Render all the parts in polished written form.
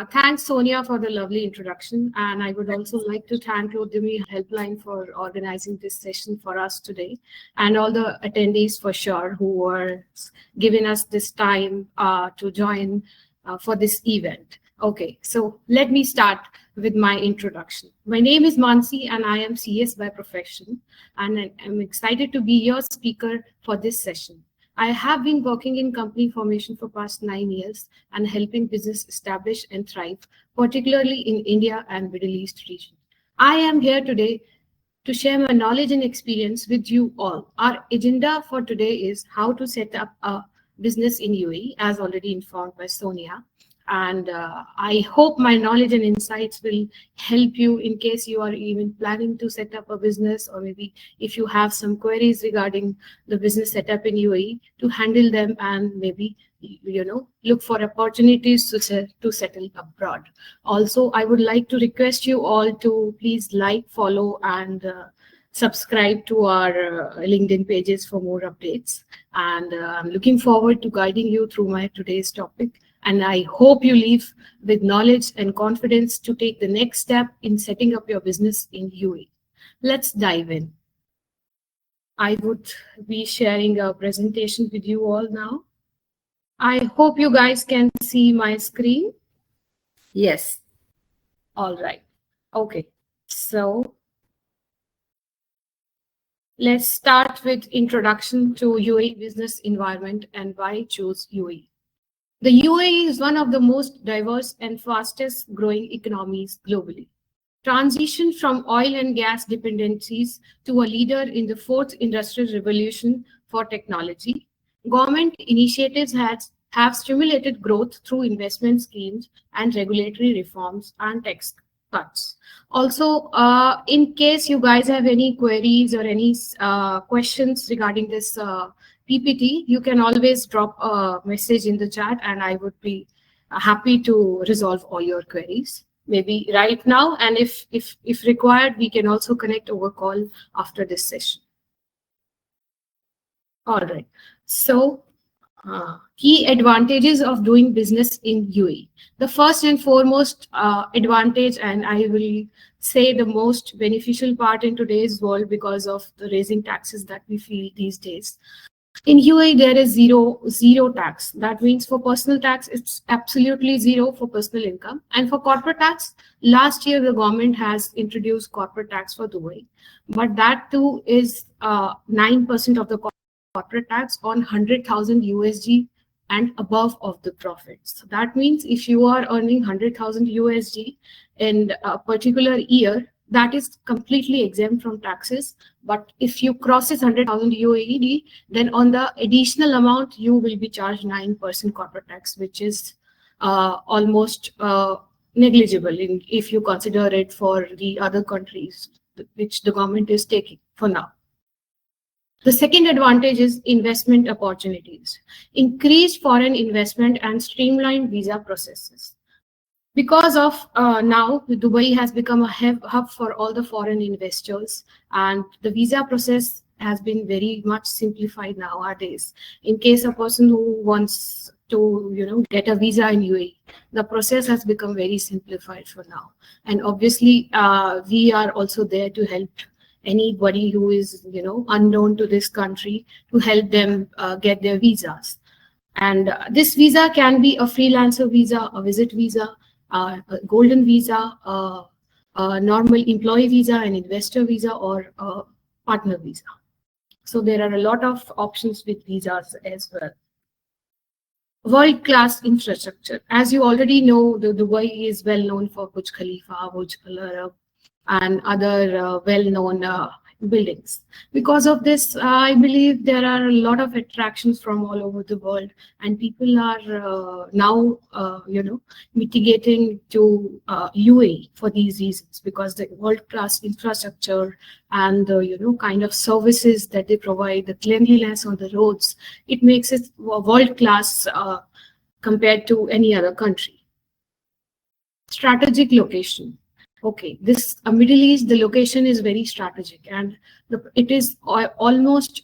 Thanks, Sonia, for the lovely introduction. And I would also like to thank UDYAMITA Helpline for organizing this session for us today, and all the attendees for sure who are giving us this time to join for this event. Okay, so let me start with my introduction. My name is Mansi, and I am CS by profession, and I'm excited to be your speaker for this session. I have been working in company formation for past 9 years and helping business establish and thrive, particularly in India and Middle East region. I am here today to share my knowledge and experience with you all. Our agenda for today is how to set up a business in UAE, as already informed by Sonia. And I hope my knowledge and insights will help you in case you are even planning to set up a business, or maybe if you have some queries regarding the business setup in UAE, to handle them and maybe look for opportunities to settle abroad. Also, I would like to request you all to please like, follow, and subscribe to our LinkedIn pages for more updates. And I'm looking forward to guiding you through my today's topic. And I hope you leave with knowledge and confidence to take the next step in setting up your business in UAE. Let's dive in. I would be sharing a presentation with you all now. I hope you guys can see my screen. Yes. All right. Okay. So let's start with introduction to UAE business environment and why choose UAE. The UAE is one of the most diverse and fastest growing economies globally. Transition from oil and gas dependencies to a leader in the fourth industrial revolution for technology, government initiatives have stimulated growth through investment schemes and regulatory reforms and tax cuts. Also, in case you guys have any queries or any questions regarding this PPT, you can always drop a message in the chat and I would be happy to resolve all your queries, maybe right now. And if required, we can also connect over call after this session. All right. So key advantages of doing business in UAE. The first and foremost advantage, and I will say the most beneficial part in today's world because of the raising taxes that we feel these days. In UAE, there is zero tax. That means for personal tax, it's absolutely zero for personal income. And for corporate tax, last year the government has introduced corporate tax for Dubai, but that too is 9% of the corporate tax on 100,000 USD and above of the profits. So that means if you are earning 100,000 USD in a particular year, that is completely exempt from taxes. But if you crosses 100,000 UAD, then on the additional amount, you will be charged 9% corporate tax, which is almost negligible if you consider it for the other countries, which the government is taking for now. The second advantage is investment opportunities, increased foreign investment and streamlined visa processes. Because of now, Dubai has become a hub for all the foreign investors, and the visa process has been very much simplified nowadays. In case a person who wants to get a visa in UAE, the process has become very simplified for now. And obviously, we are also there to help anybody who is unknown to this country, to help them get their visas. And this visa can be a freelancer visa, a visit visa, a golden visa, a normal employee visa, an investor visa, or a partner visa. So there are a lot of options with visas as well. World-class infrastructure. As you already know, Dubai is well known for Burj Khalifa, Burj Al Arab, and other well-known buildings. Because of this, I believe there are a lot of attractions from all over the world, and people are now, mitigating to UAE for these reasons, because the world-class infrastructure and the kind of services that they provide, the cleanliness on the roads, it makes it world-class compared to any other country. Strategic location. Okay, this Middle East, the location is very strategic, and it is almost,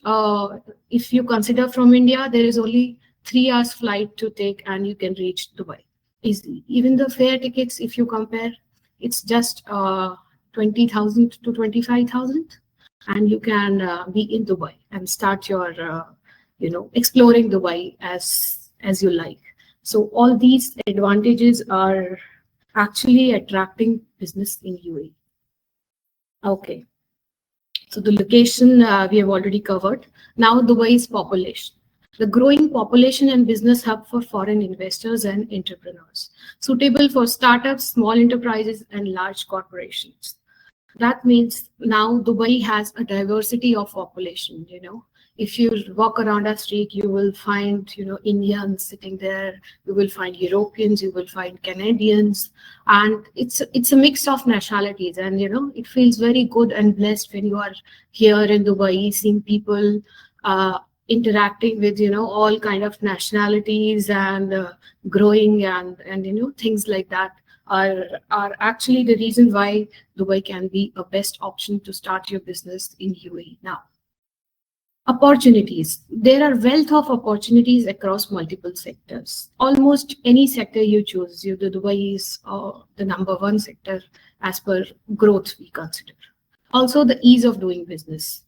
if you consider from India, there is only 3 hours flight to take and you can reach Dubai. easily. Even the fare tickets, if you compare, it's just 20,000 to 25,000, and you can be in Dubai and start your, exploring Dubai as you like. So all these advantages are actually attracting business in UAE. Okay. So the location we have already covered. Now Dubai's population. The growing population and business hub for foreign investors and entrepreneurs, suitable for startups, small enterprises, and large corporations. That means now Dubai has a diversity of population. If you walk around a street, you will find, Indians sitting there, you will find Europeans, you will find Canadians, and it's a mix of nationalities. And it feels very good and blessed when you are here in Dubai, seeing people interacting with all kind of nationalities, and growing, and things like that are actually the reason why Dubai can be a best option to start your business in UAE now. Opportunities. There are wealth of opportunities across multiple sectors. Almost any sector you choose, the Dubai is the number one sector as per growth we consider. Also, the ease of doing business.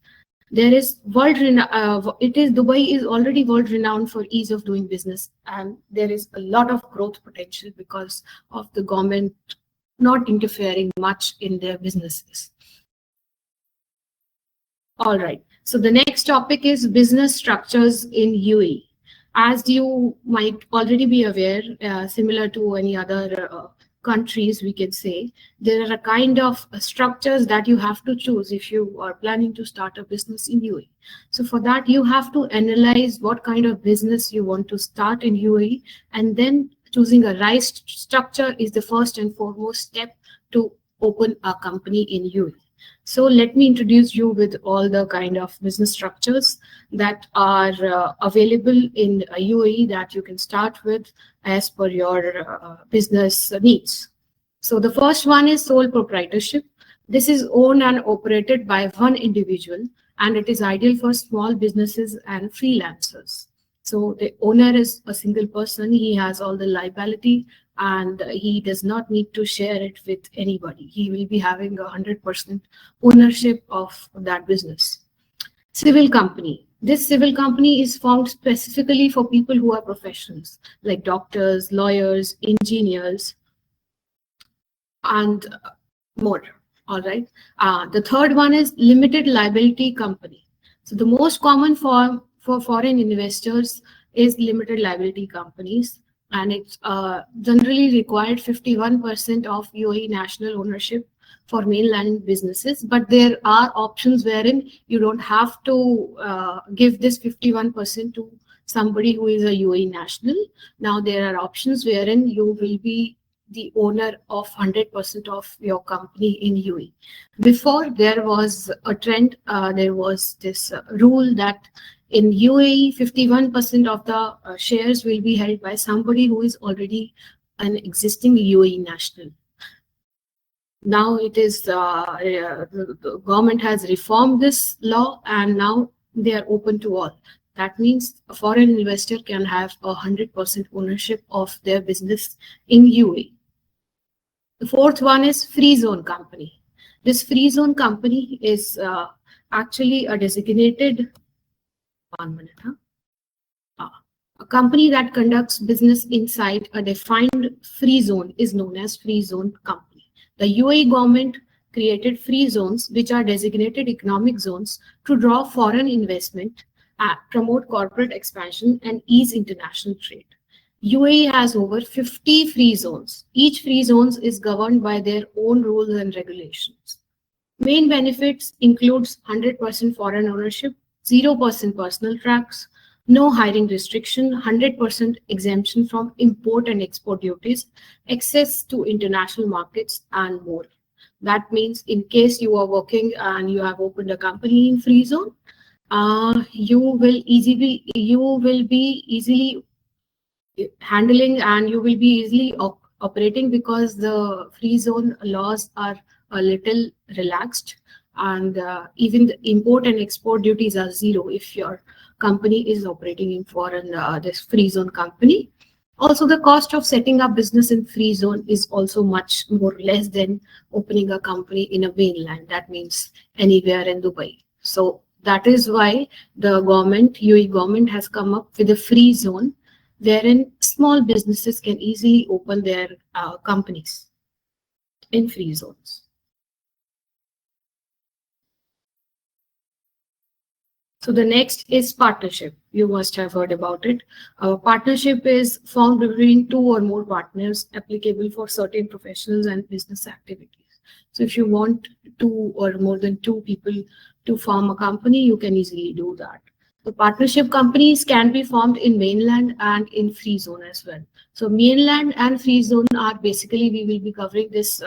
There is Dubai is already world renowned for ease of doing business, and there is a lot of growth potential because of the government not interfering much in their businesses. All right. So the next topic is business structures in UAE. As you might already be aware, similar to any other countries, we can say, there are a kind of structures that you have to choose if you are planning to start a business in UAE. So for that, you have to analyze what kind of business you want to start in UAE, and then choosing a right structure is the first and foremost step to open a company in UAE. So let me introduce you with all the kind of business structures that are available in UAE that you can start with as per your business needs. So the first one is sole proprietorship. This is owned and operated by one individual, and it is ideal for small businesses and freelancers. So the owner is a single person. He has all the liability, and he does not need to share it with anybody. He will be having 100% ownership of that business. Civil company. This civil company is formed specifically for people who are professionals, like doctors, lawyers, engineers, and more. All right. The third one is limited liability company. So the most common form for foreign investors is limited liability companies, and it's generally required 51% of UAE national ownership for mainland businesses. But there are options wherein you don't have to give this 51% to somebody who is a UAE national. Now there are options wherein you will be the owner of 100% of your company in UAE. Before, there was a trend, there was this rule that in UAE, 51% of the shares will be held by somebody who is already an existing UAE national. Now it is, the government has reformed this law, and now they are open to all. That means a foreign investor can have 100% ownership of their business in UAE. The fourth one is free zone company. This free zone company is actually a designated, 1 minute, a company that conducts business inside a defined free zone is known as free zone company. The UAE government created free zones, which are designated economic zones, to draw foreign investment, promote corporate expansion, and ease international trade. UAE has over 50 free zones. Each free zone is governed by their own rules and regulations. Main benefits includes 100% foreign ownership, 0% personal tax, no hiring restriction, 100% exemption from import and export duties, access to international markets, and more. That means in case you are working and you have opened a company in free zone, you will be easily handling, and you will be easily operating, because the free zone laws are a little relaxed, and even the import and export duties are zero if your company is operating in foreign this free zone company. Also, the cost of setting up business in free zone is also much more less than opening a company in a mainland. That means anywhere in Dubai. So that is why the government, UAE government, has come up with a free zone wherein small businesses can easily open their companies in free zones. So the next is partnership. You must have heard about it. Partnership is formed between two or more partners applicable for certain professionals and business activities. So if you want two or more than two people to form a company, you can easily do that. The partnership companies can be formed in mainland and in free zone as well. So mainland and free zone are basically, we will be covering this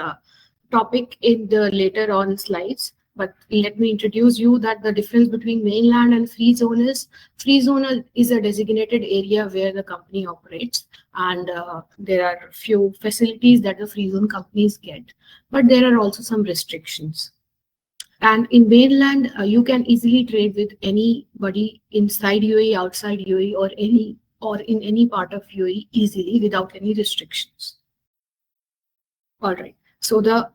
topic in the later on slides. But let me introduce you that the difference between mainland and free zone is a designated area where the company operates, and there are few facilities that the free zone companies get, but there are also some restrictions. And in mainland, you can easily trade with anybody inside UAE, outside UAE, or in any part of UAE easily without any restrictions. All right. So the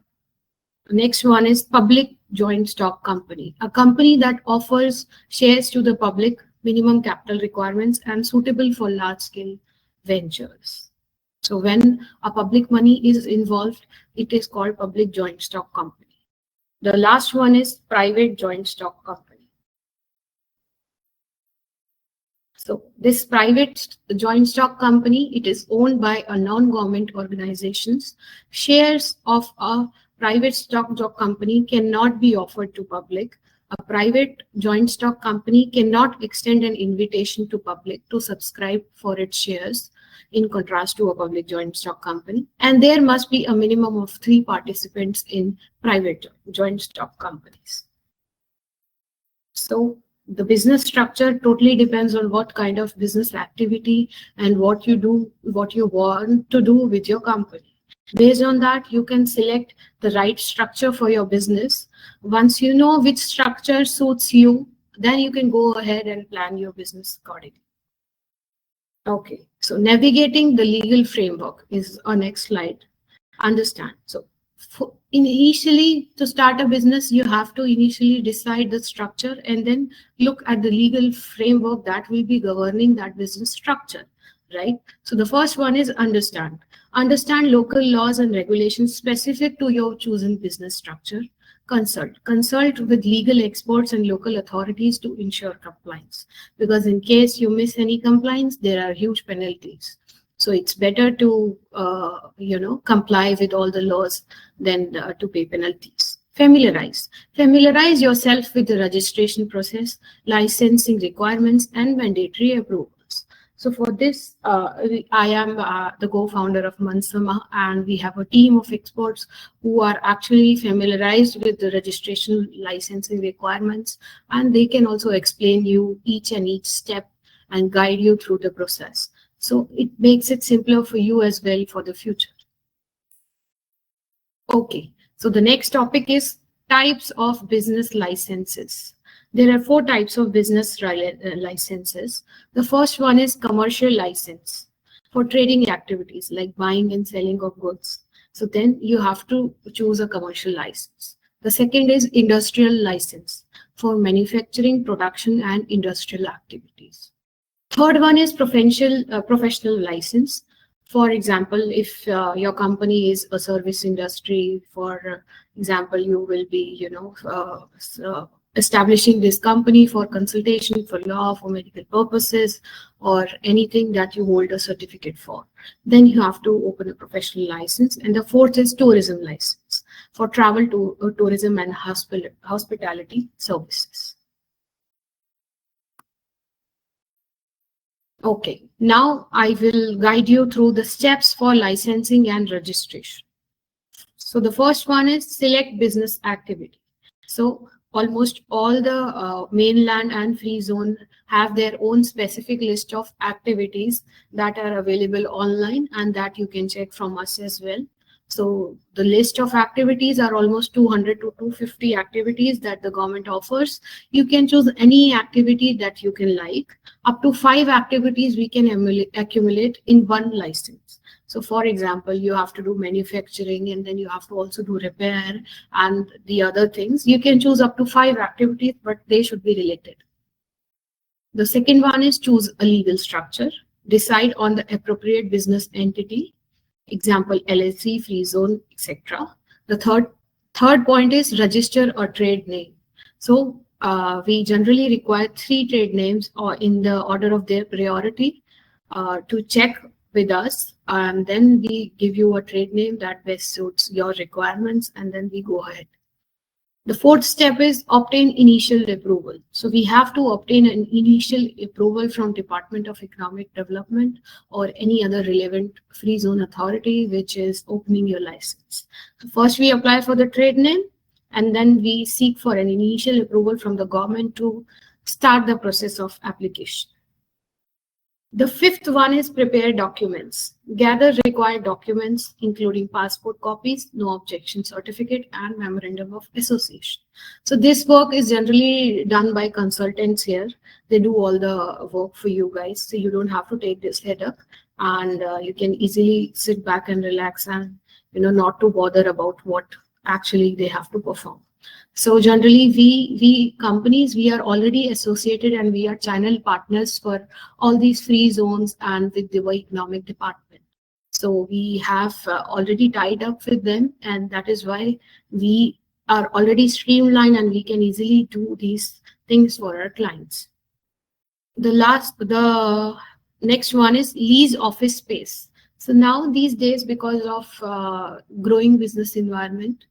next one is public joint stock company, a company that offers shares to the public, minimum capital requirements, and suitable for large-scale ventures. So when a public money is involved, it is called public joint stock company. The last one is private joint stock company. So this private joint stock company, it is owned by a non-government organizations. Shares of a private stock company cannot be offered to public. A private joint stock company cannot extend an invitation to public to subscribe for its shares, in contrast to a public joint stock company. And there must be a minimum of 3 participants in private joint stock companies. So the business structure totally depends on what kind of business activity and what you want to do with your company. Based on that, you can select the right structure for your business. Once you know which structure suits you, then you can go ahead and plan your business accordingly. Okay, so navigating the legal framework is our next slide. Understand. So initially, to start a business, you have to initially decide the structure and then look at the legal framework that will be governing that business structure, right? So the first one is understand. Understand local laws and regulations specific to your chosen business structure. Consult with legal experts and local authorities to ensure compliance, because in case you miss any compliance, there are huge penalties. So it's better to comply with all the laws than to pay penalties. Familiarize yourself with the registration process, licensing requirements, and mandatory approvals. So for this, I am the co-founder of Mansama, and we have a team of experts who are actually familiarized with the registration licensing requirements, and they can also explain you each step and guide you through the process. So it makes it simpler for you as well for the future. Okay, so the next topic is types of business licenses. There are 4 types of business licenses. The first one is commercial license for trading activities like buying and selling of goods. So then you have to choose a commercial license. The second is industrial license for manufacturing, production, and industrial activities. Third one is professional license. For example, if your company is a service industry, for example, you will be, establishing this company for consultation, for law, for medical purposes, or anything that you hold a certificate for. Then you have to open a professional license. And the fourth is tourism license for travel, tourism, and hospitality services. Okay, now I will guide you through the steps for licensing and registration. So the first one is select business activity. So almost all the mainland and free zone have their own specific list of activities that are available online and that you can check from us as well. So the list of activities are almost 200 to 250 activities that the government offers. You can choose any activity that you can like. Up to 5 activities we can accumulate in one license. So for example, you have to do manufacturing and then you have to also do repair and the other things. You can choose up to 5 activities, but they should be related. The second one is choose a legal structure. Decide on the appropriate business entity, example LLC, free zone, etc. The third point is register a trade name. So we generally require 3 trade names or in the order of their priority to check with us, and then we give you a trade name that best suits your requirements, and then we go ahead. The fourth step is obtain initial approval. So we have to obtain an initial approval from Department of Economic Development or any other relevant free zone authority which is opening your license. So first we apply for the trade name and then we seek for an initial approval from the government to start the process of application. The fifth one is prepare documents. Gather required documents, including passport copies, no objection certificate, and memorandum of association. So this work is generally done by consultants here. They do all the work for you guys, so you don't have to take this headache, and you can easily sit back and relax and not to bother about what actually they have to perform. So generally, we companies, we are already associated and we are channel partners for all these free zones and with the economic department. So we have already tied up with them, and that is why we are already streamlined and we can easily do these things for our clients. The next one is lease office space. So now these days, because of growing business environment,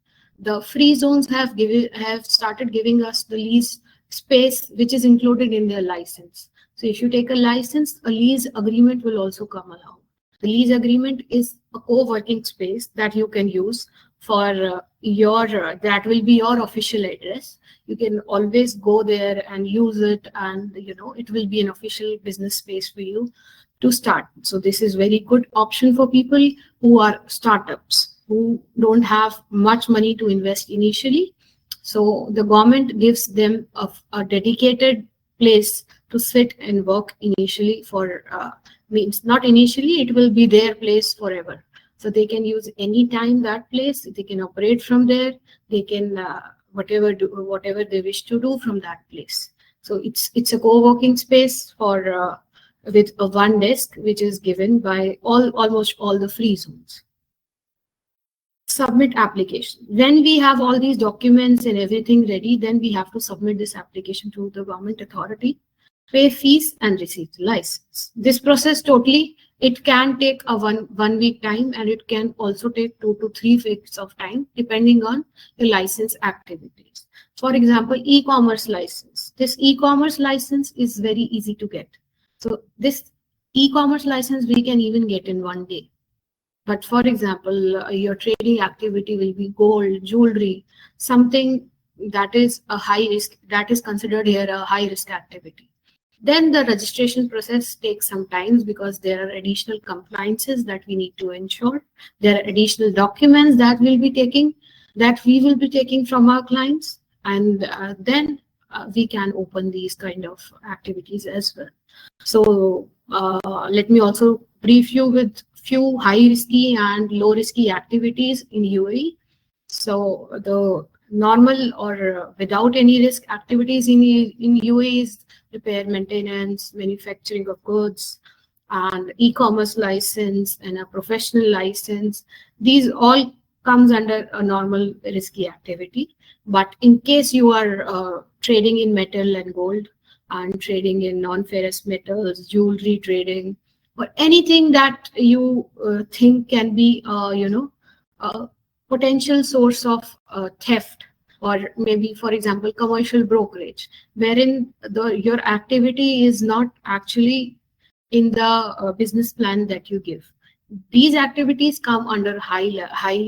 the free zones have started giving us the lease space, which is included in their license. So if you take a license, a lease agreement will also come along. The lease agreement is a co-working space that you can use for that will be your official address. You can always go there and use it, and it will be an official business space for you to start. So this is very good option for people who are startups, who don't have much money to invest initially. So the government gives them a dedicated place to sit and work initially for, means not initially, it will be their place forever. So they can use any time that place, they can operate from there, they can whatever they wish to do from that place. So it's a co-working space for with a one desk, which is given by almost all the free zones. Submit application. When we have all these documents and everything ready, then we have to submit this application to the government authority, pay fees and receive the license. This process totally, it can take a one week time, and it can also take 2 to 3 weeks of time depending on the license activities. For example, e-commerce license. This e-commerce license is very easy to get. So this e-commerce license we can even get in 1 day. But for example, your trading activity will be gold, jewelry, something that is a high risk, that is considered here a high risk activity. Then the registration process takes some time because there are additional compliances that we need to ensure. There are additional documents that we will be taking from our clients, and then we can open these kind of activities as well. So let me also brief you with few high risky and low risky activities in UAE. So the normal or without any risk activities in UAE is repair, maintenance, manufacturing of goods, and e-commerce license and a professional license. These all comes under a normal risky activity. But in case you are trading in metal and gold, and trading in non-ferrous metals, jewelry trading, or anything that you think can be, a potential source of theft, or maybe, for example, commercial brokerage, wherein your activity is not actually in the business plan that you give. These activities come under high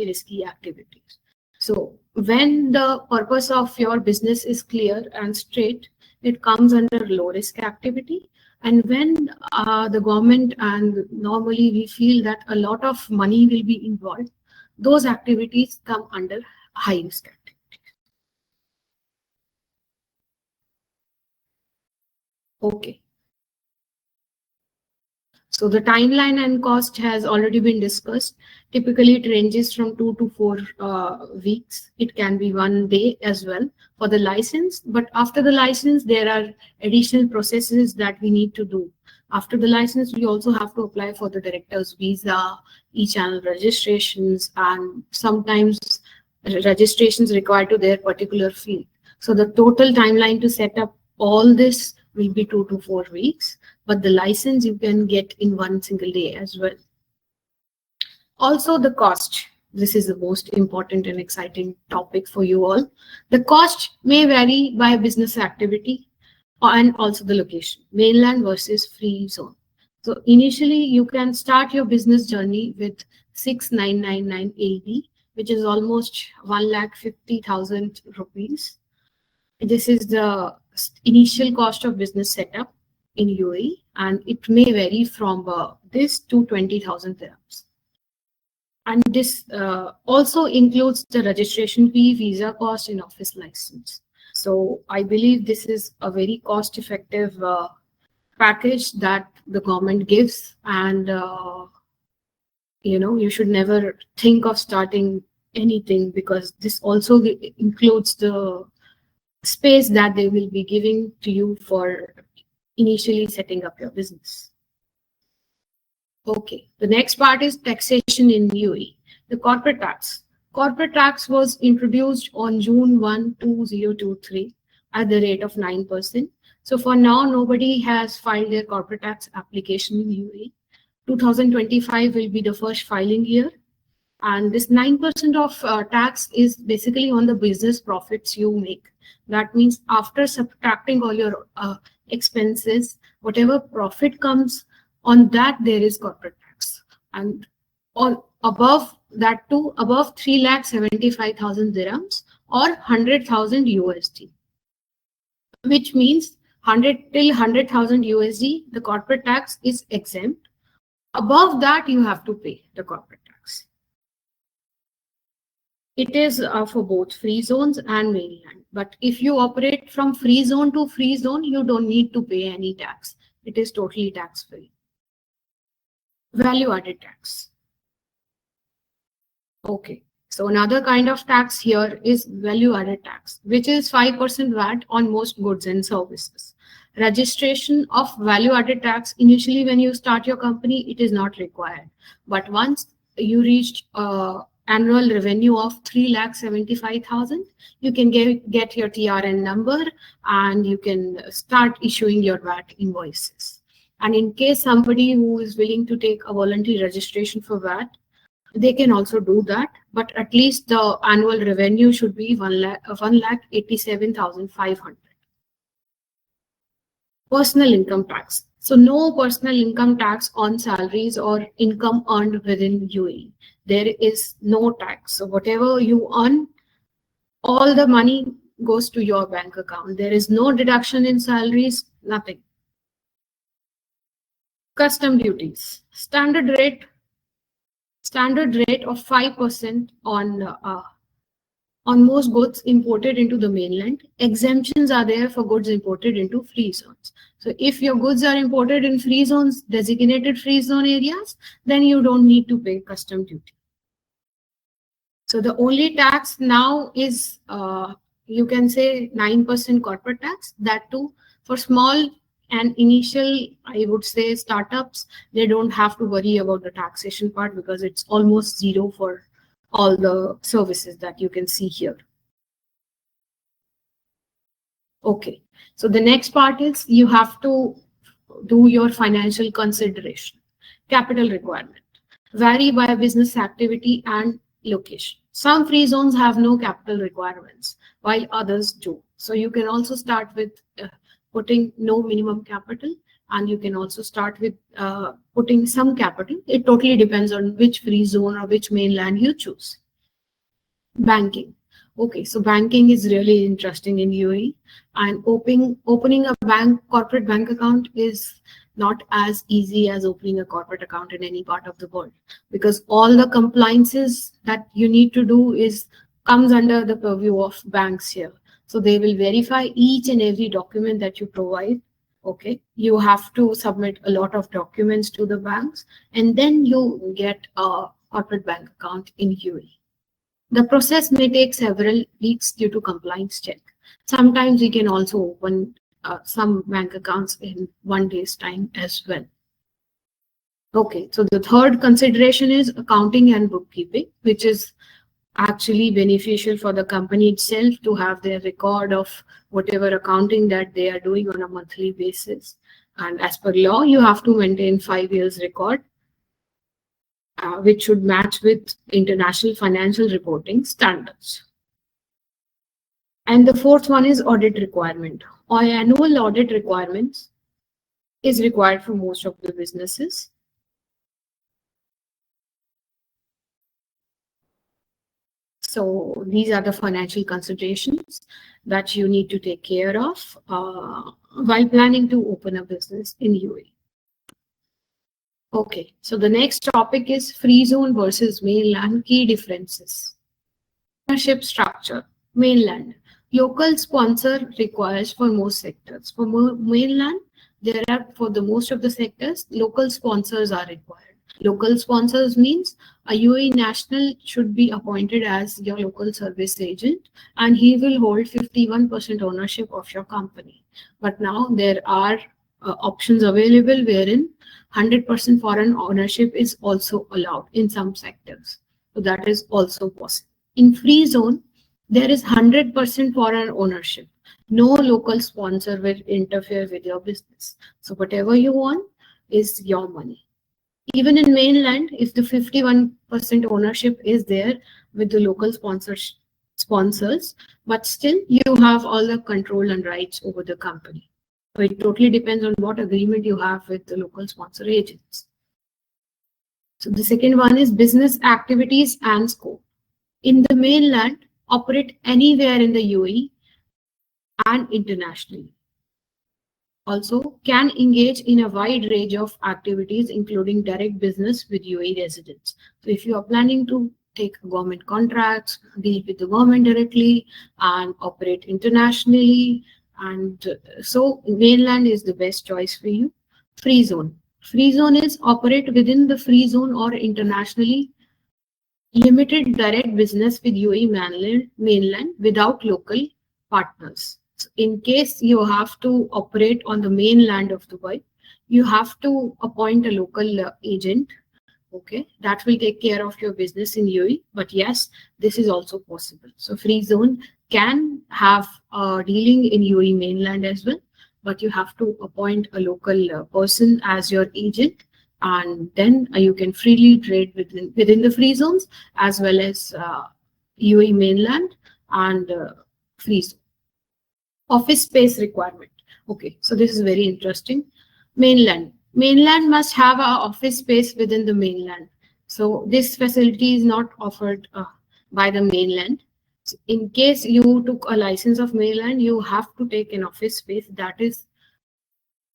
risky activities. So when the purpose of your business is clear and straight, it comes under low risk activity. And when the government, and normally we feel that a lot of money will be involved, those activities come under high risk activities. Okay. So the timeline and cost has already been discussed. Typically, it ranges from 2 to 4 weeks. It can be 1 day as well for the license. But after the license, there are additional processes that we need to do. After the license, we also have to apply for the director's visa, e-channel registrations, and sometimes registrations required to their particular field. So the total timeline to set up all this will be 2 to 4 weeks, but the license you can get in one single day as well. Also the cost. This is the most important and exciting topic for you all. The cost may vary by business activity and also the location, mainland versus free zone. So initially you can start your business journey with 6999 AD, which is almost 1,50,000 rupees. This is the initial cost of business setup in UAE, and it may vary from this to 20,000 dirhams. And this also includes the registration fee, visa cost, and office license. So I believe this is a very cost-effective package that the government gives, and you should never think of starting anything, because this also includes the space that they will be giving to you for initially setting up your business. Okay, the next part is taxation in UAE. The corporate tax. Corporate tax was introduced on June 1, 2023 at the rate of 9%. So for now, nobody has filed their corporate tax application in UAE. 2025 will be the first filing year. And this 9% of tax is basically on the business profits you make. That means after subtracting all your expenses, whatever profit comes, on that there is corporate tax. And all above that too, above 3,75,000 dirhams or 100,000 USD, which means 100 till 100,000 USD, the corporate tax is exempt. Above that, you have to pay the corporate tax. It is for both free zones and mainland. But if you operate from free zone to free zone, you don't need to pay any tax. It is totally tax-free. Value-added tax. Okay, so another kind of tax here is value-added tax, which is 5% VAT on most goods and services. Registration of value-added tax, initially when you start your company, it is not required. But once you reached annual revenue of 3,75,000, you can get your TRN number and you can start issuing your VAT invoices. And in case somebody who is willing to take a voluntary registration for VAT, they can also do that, but at least the annual revenue should be 1,87,500. Personal income tax. So no personal income tax on salaries or income earned within UAE. There is no tax. So whatever you earn, all the money goes to your bank account. There is no deduction in salaries, nothing. Custom duties. Standard rate of 5% on most goods imported into the mainland. Exemptions are there for goods imported into free zones. So if your goods are imported in free zones, designated free zone areas, then you don't need to pay custom duty. So the only tax now is, you can say 9% corporate tax, that too for small and initial, I would say startups, they don't have to worry about the taxation part because it's almost zero for all the services that you can see here. Okay, so the next part is you have to do your financial consideration. Capital requirement vary by business activity and location. Some free zones have no capital requirements, while others do. So you can also start with putting no minimum capital, and you can also start with putting some capital. It totally depends on which free zone or which mainland you choose. Banking. Okay, so banking is really interesting in UAE, and opening a corporate bank account is not as easy as opening a corporate account in any part of the world, because all the compliances that you need to do is comes under the purview of banks here. So they will verify each and every document that you provide. Okay, you have to submit a lot of documents to the banks, and then you get a corporate bank account in UAE. The process may take several weeks due to compliance check. Sometimes we can also open some bank accounts in 1 day's time as well. Okay, so the third consideration is accounting and bookkeeping, which is actually beneficial for the company itself to have their record of whatever accounting that they are doing on a monthly basis. And as per law, you have to maintain 5 years record, which should match with international financial reporting standards. And the fourth one is audit requirement. Or annual audit requirements is required for most of the businesses. So these are the financial considerations that you need to take care of while planning to open a business in UAE. Okay, so the next topic is free zone versus mainland key differences. Ownership structure. Mainland. Local sponsor requires for most sectors. For mainland, there are, for the most of the sectors, local sponsors are required. Local sponsors means a UAE national should be appointed as your local service agent, and he will hold 51% ownership of your company. But now there are options available wherein 100% foreign ownership is also allowed in some sectors. So that is also possible. In free zone, there is 100% foreign ownership. No local sponsor will interfere with your business. So whatever you want is your money. Even in mainland, if the 51% ownership is there with the local sponsors, but still you have all the control and rights over the company. So it totally depends on what agreement you have with the local sponsor agents. So the second one is business activities and scope. In the mainland, operate anywhere in the UAE and internationally. Also, can engage in a wide range of activities, including direct business with UAE residents. So if you are planning to take government contracts, deal with the government directly, and operate internationally, and so mainland is the best choice for you. Free zone. Free zone is operate within the free zone or internationally. Limited direct business with UAE mainland without local partners. So in case you have to operate on the mainland of Dubai, you have to appoint a local agent. Okay, that will take care of your business in UAE. But yes, this is also possible. So free zone can have dealing in UAE mainland as well, but you have to appoint a local person as your agent, and then you can freely trade within the free zones as well as UAE mainland and free zone. Office space requirement. Okay, so this is very interesting. Mainland must have an office space within the mainland. So this facility is not offered by the mainland. So in case you took a license of mainland, you have to take an office space that is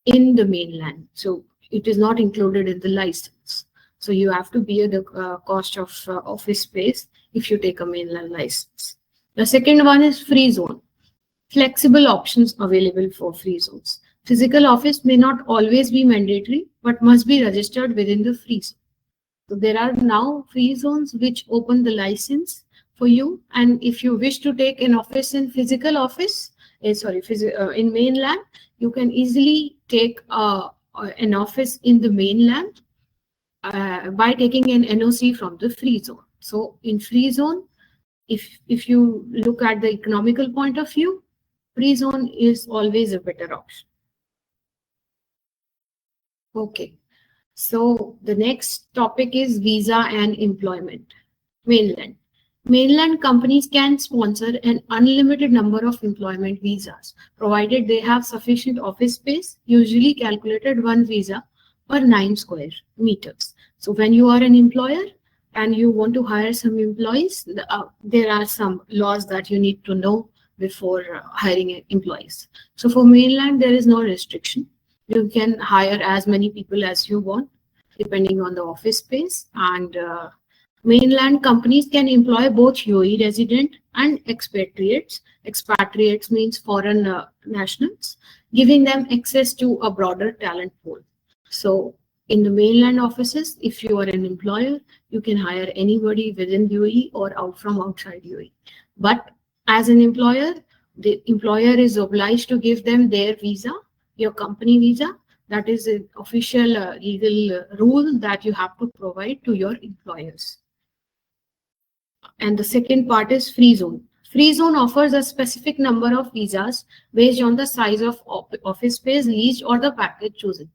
in the mainland. So it is not included in the license. So you have to bear the cost of office space if you take a mainland license. The second one is free zone. Flexible options available for free zones. Physical office may not always be mandatory, but must be registered within the free zone. So there are now free zones which open the license for you. And if you wish to take an office in physical office, in mainland, you can easily take an office in the mainland by taking an NOC from the free zone. So in free zone, if you look at the economical point of view, free zone is always a better option. Okay, so the next topic is visa and employment. Mainland companies can sponsor an unlimited number of employment visas, provided they have sufficient office space, usually calculated 1 visa per 9 square meters. So when you are an employer and you want to hire some employees, there are some laws that you need to know before hiring employees. So for mainland, there is no restriction. You can hire as many people as you want, depending on the office space. And mainland companies can employ both UAE resident and expatriates. Expatriates means foreign nationals, giving them access to a broader talent pool. So in the mainland offices, if you are an employer, you can hire anybody within UAE or out from outside UAE. But as an employer, the employer is obliged to give them their visa, your company visa. That is an official legal rule that you have to provide to your employers. And the second part is free zone. Free zone offers a specific number of visas based on the size of office space leased or the package chosen.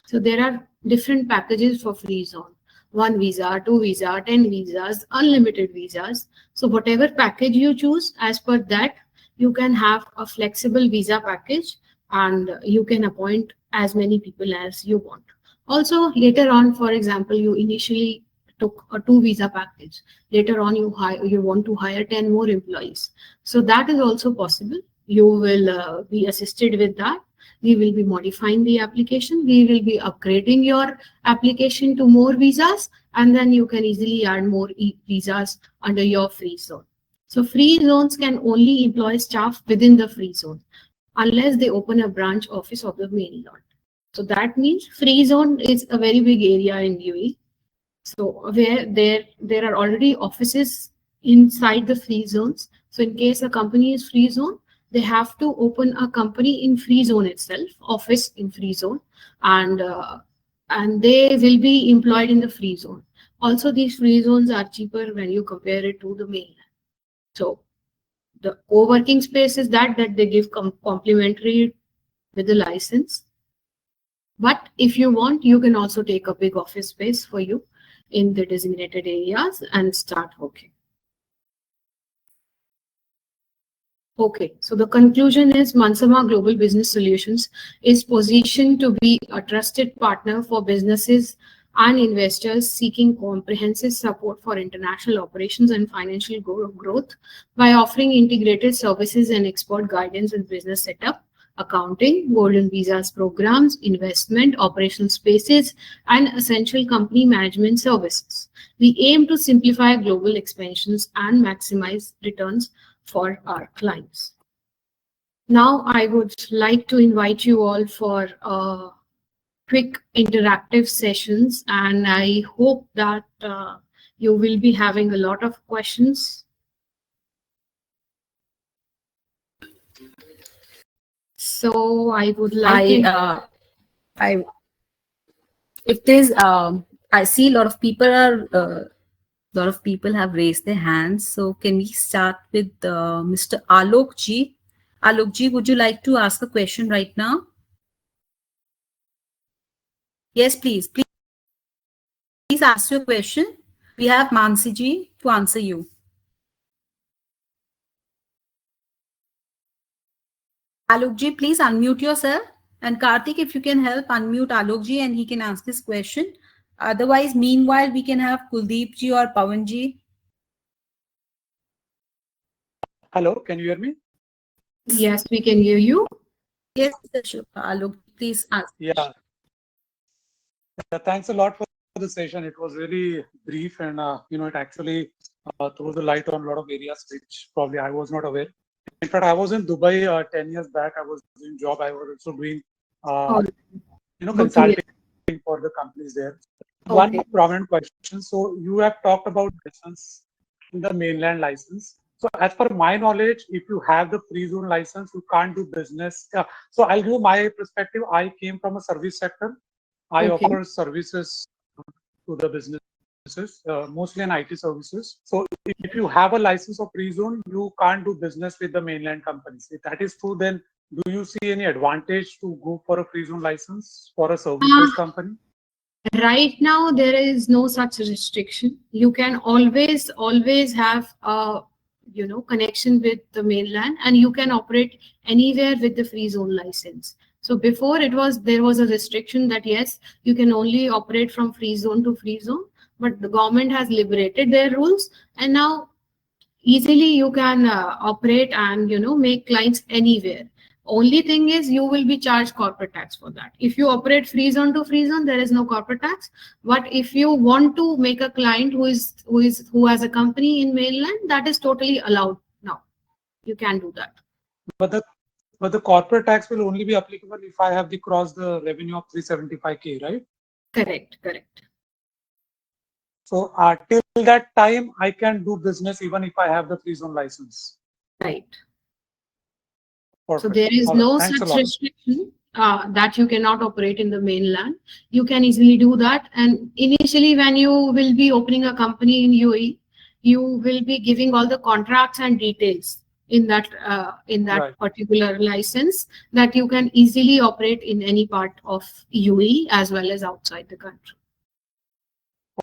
So there are different packages for free zone. 1 visa, 2 visa, 10 visas, unlimited visas. So whatever package you choose, as per that, you can have a flexible visa package and you can appoint as many people as you want. Also, later on, for example, you initially took a 2 visa package. Later on, you want to hire 10 more employees. So that is also possible. You will be assisted with that. We will be modifying the application. We will be upgrading your application to more visas, and then you can easily add more visas under your free zone. So free zones can only employ staff within the free zone unless they open a branch office of the mainland. So that means free zone is a very big area in UAE. So where there are already offices inside the free zones. So in case a company is free zone, they have to open a company in free zone itself, office in free zone, and they will be employed in the free zone. Also, these free zones are cheaper when you compare it to the mainland. So the co-working space is that they give complimentary with the license. But if you want, you can also take a big office space for you in the designated areas and start working. Okay, so the conclusion is Mansama Global Business Solutions is positioned to be a trusted partner for businesses and investors seeking comprehensive support for international operations and financial growth by offering integrated services and expert guidance in business setup, accounting, golden visas programs, investment, operational spaces, and essential company management services. We aim to simplify global expansions and maximize returns for our clients. Now, I would like to invite you all for quick interactive sessions, and I hope that you will be having a lot of questions. So I would like if there's I see a lot of people have raised their hands. So can we start with Mr. Alok Ji? Alok Ji, would you like to ask a question right now? Yes, please. Please ask your question. We have Mansi Ji to answer you. Alok Ji, please unmute yourself. And Karthik, if you can help unmute Alok Ji and he can ask his question. Otherwise, meanwhile, we can have Kuldeep Ji or Pawan Ji. Hello, can you hear me? Yes, we can hear you. Yes, sure. Alok, please ask. Yeah. Thanks a lot for the session. It was really brief and, it actually throws a light on a lot of areas which probably I was not aware. In fact, I was in Dubai 10 years back. I was doing job. I was also doing, consulting for the companies there. Okay. One prominent question. So you have talked about license in the mainland license. So as per my knowledge, if you have the free zone license, you can't do business. So I'll give my perspective. I came from a service sector. I offer services to the businesses, mostly in IT services. So if you have a license of free zone, you can't do business with the mainland companies. If that is true, then do you see any advantage to go for a free zone license for a services company? Right now, there is no such restriction. You can always have a connection with the mainland, and you can operate anywhere with the free zone license. So before there was a restriction that yes, you can only operate from free zone to free zone, but the government has liberated their rules, and now easily you can operate and make clients anywhere. Only thing is you will be charged corporate tax for that. If you operate free zone to free zone, there is no corporate tax. But if you want to make a client who has a company in mainland, that is totally allowed now. You can do that. But the corporate tax will only be applicable if I have crossed the revenue of 375K, right? Correct, correct. So till that time, I can do business even if I have the free zone license. Right. Perfect. So there is All right. no Thanks a such lot. restriction that you cannot operate in the mainland. You can easily do that. And initially, when you will be opening a company in UAE, you will be giving all the contracts and details in that Right. particular license, that you can easily operate in any part of UAE as well as outside the country.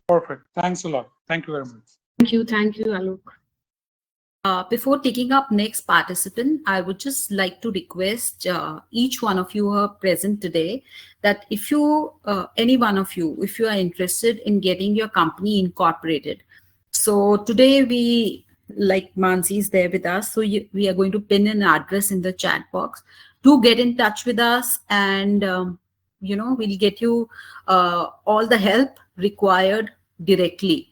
Perfect. Thanks a lot. Thank you very much. Thank you, Alok. Before taking up next participant, I would just like to request each one of you who are present today that if you, any one of you, if you are interested in getting your company incorporated. So today we, like Mansi is there with us, so we are going to pin an address in the chat box. Do get in touch with us, and we'll get you all the help required directly.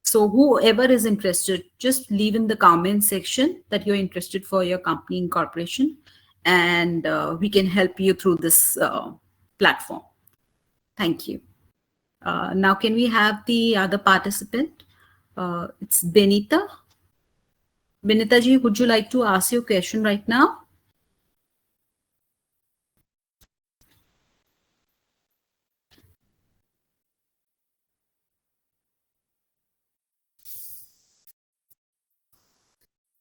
So whoever is interested, just leave in the comment section that you're interested for your company incorporation, and we can help you through this platform. Thank you. Now, can we have the other participant? It's Benita. Benita ji, would you like to ask your question right now?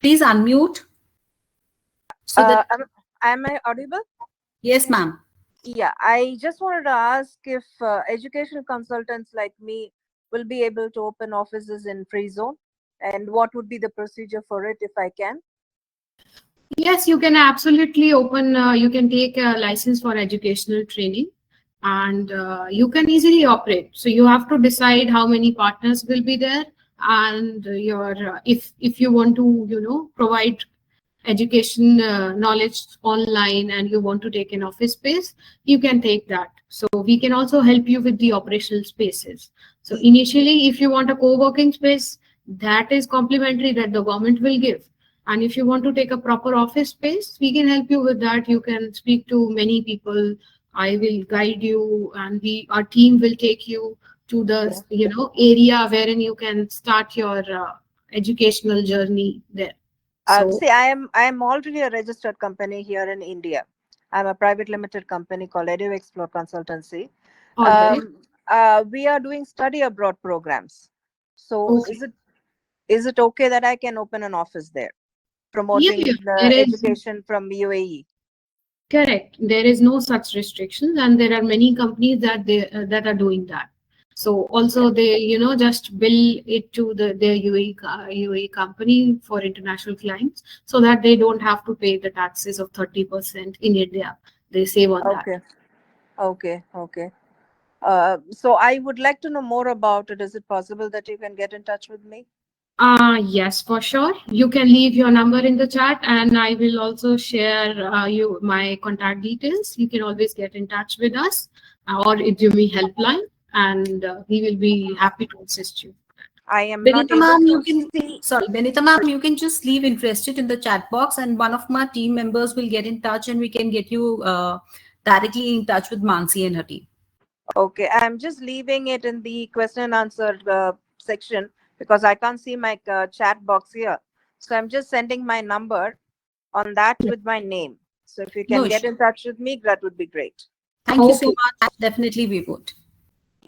Please unmute. So am I audible? Yes, ma'am. Yeah, I just wanted to ask if educational consultants like me will be able to open offices in free zone, and what would be the procedure for it if I can? Yes, you can absolutely open, you can take a license for educational training, and you can easily operate. So you have to decide how many partners will be there, and your if you want to provide education knowledge online and you want to take an office space, you can take that. So we can also help you with the operational spaces. So initially, if you want a co-working space, that is complimentary, that the government will give. And if you want to take a proper office space, we can help you with that. You can speak to many people. I will guide you, and our team will take you to the area wherein you can start your educational journey there. So, See, I am already a registered company here in India. I'm a private limited company called Edu Explore Consultancy. We are doing study abroad programs. So is it okay that I can open an office there, promoting the education from UAE? Correct. There is no such restrictions, and there are many companies that are doing that. So also they just bill it to their UAE company for international clients, so that they don't have to pay the taxes of 30% in India. They save on that. Okay. So I would like to know more about it. Is it possible that you can get in touch with me? Yes, for sure. You can leave your number in the chat, and I will also share my contact details. You can always get in touch with us or UDYAMI Helpline, and we will be happy to assist you. I am Benita not able ma'am, Benita ma'am, you can just leave interested in the chat box, and one of my team members will get in touch, and we can get you directly in touch with Mansi and her team. Okay, I'm just leaving it in the question and answer section because I can't see my chat box here. So I'm just sending my number on that with my name. So if you can get in touch with me, that would be great. Thank you so much. Definitely we would.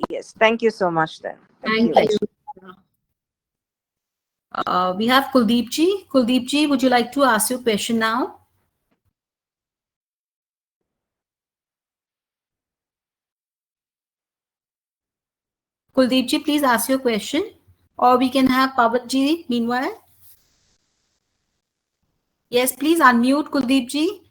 Yes, thank you so much then. Thank you. We have Kuldeep ji. Kuldeep ji, would you like to ask your question now? Kuldeep ji, please ask your question. Or we can have Pawan ji meanwhile. Yes, please unmute Kuldeep ji.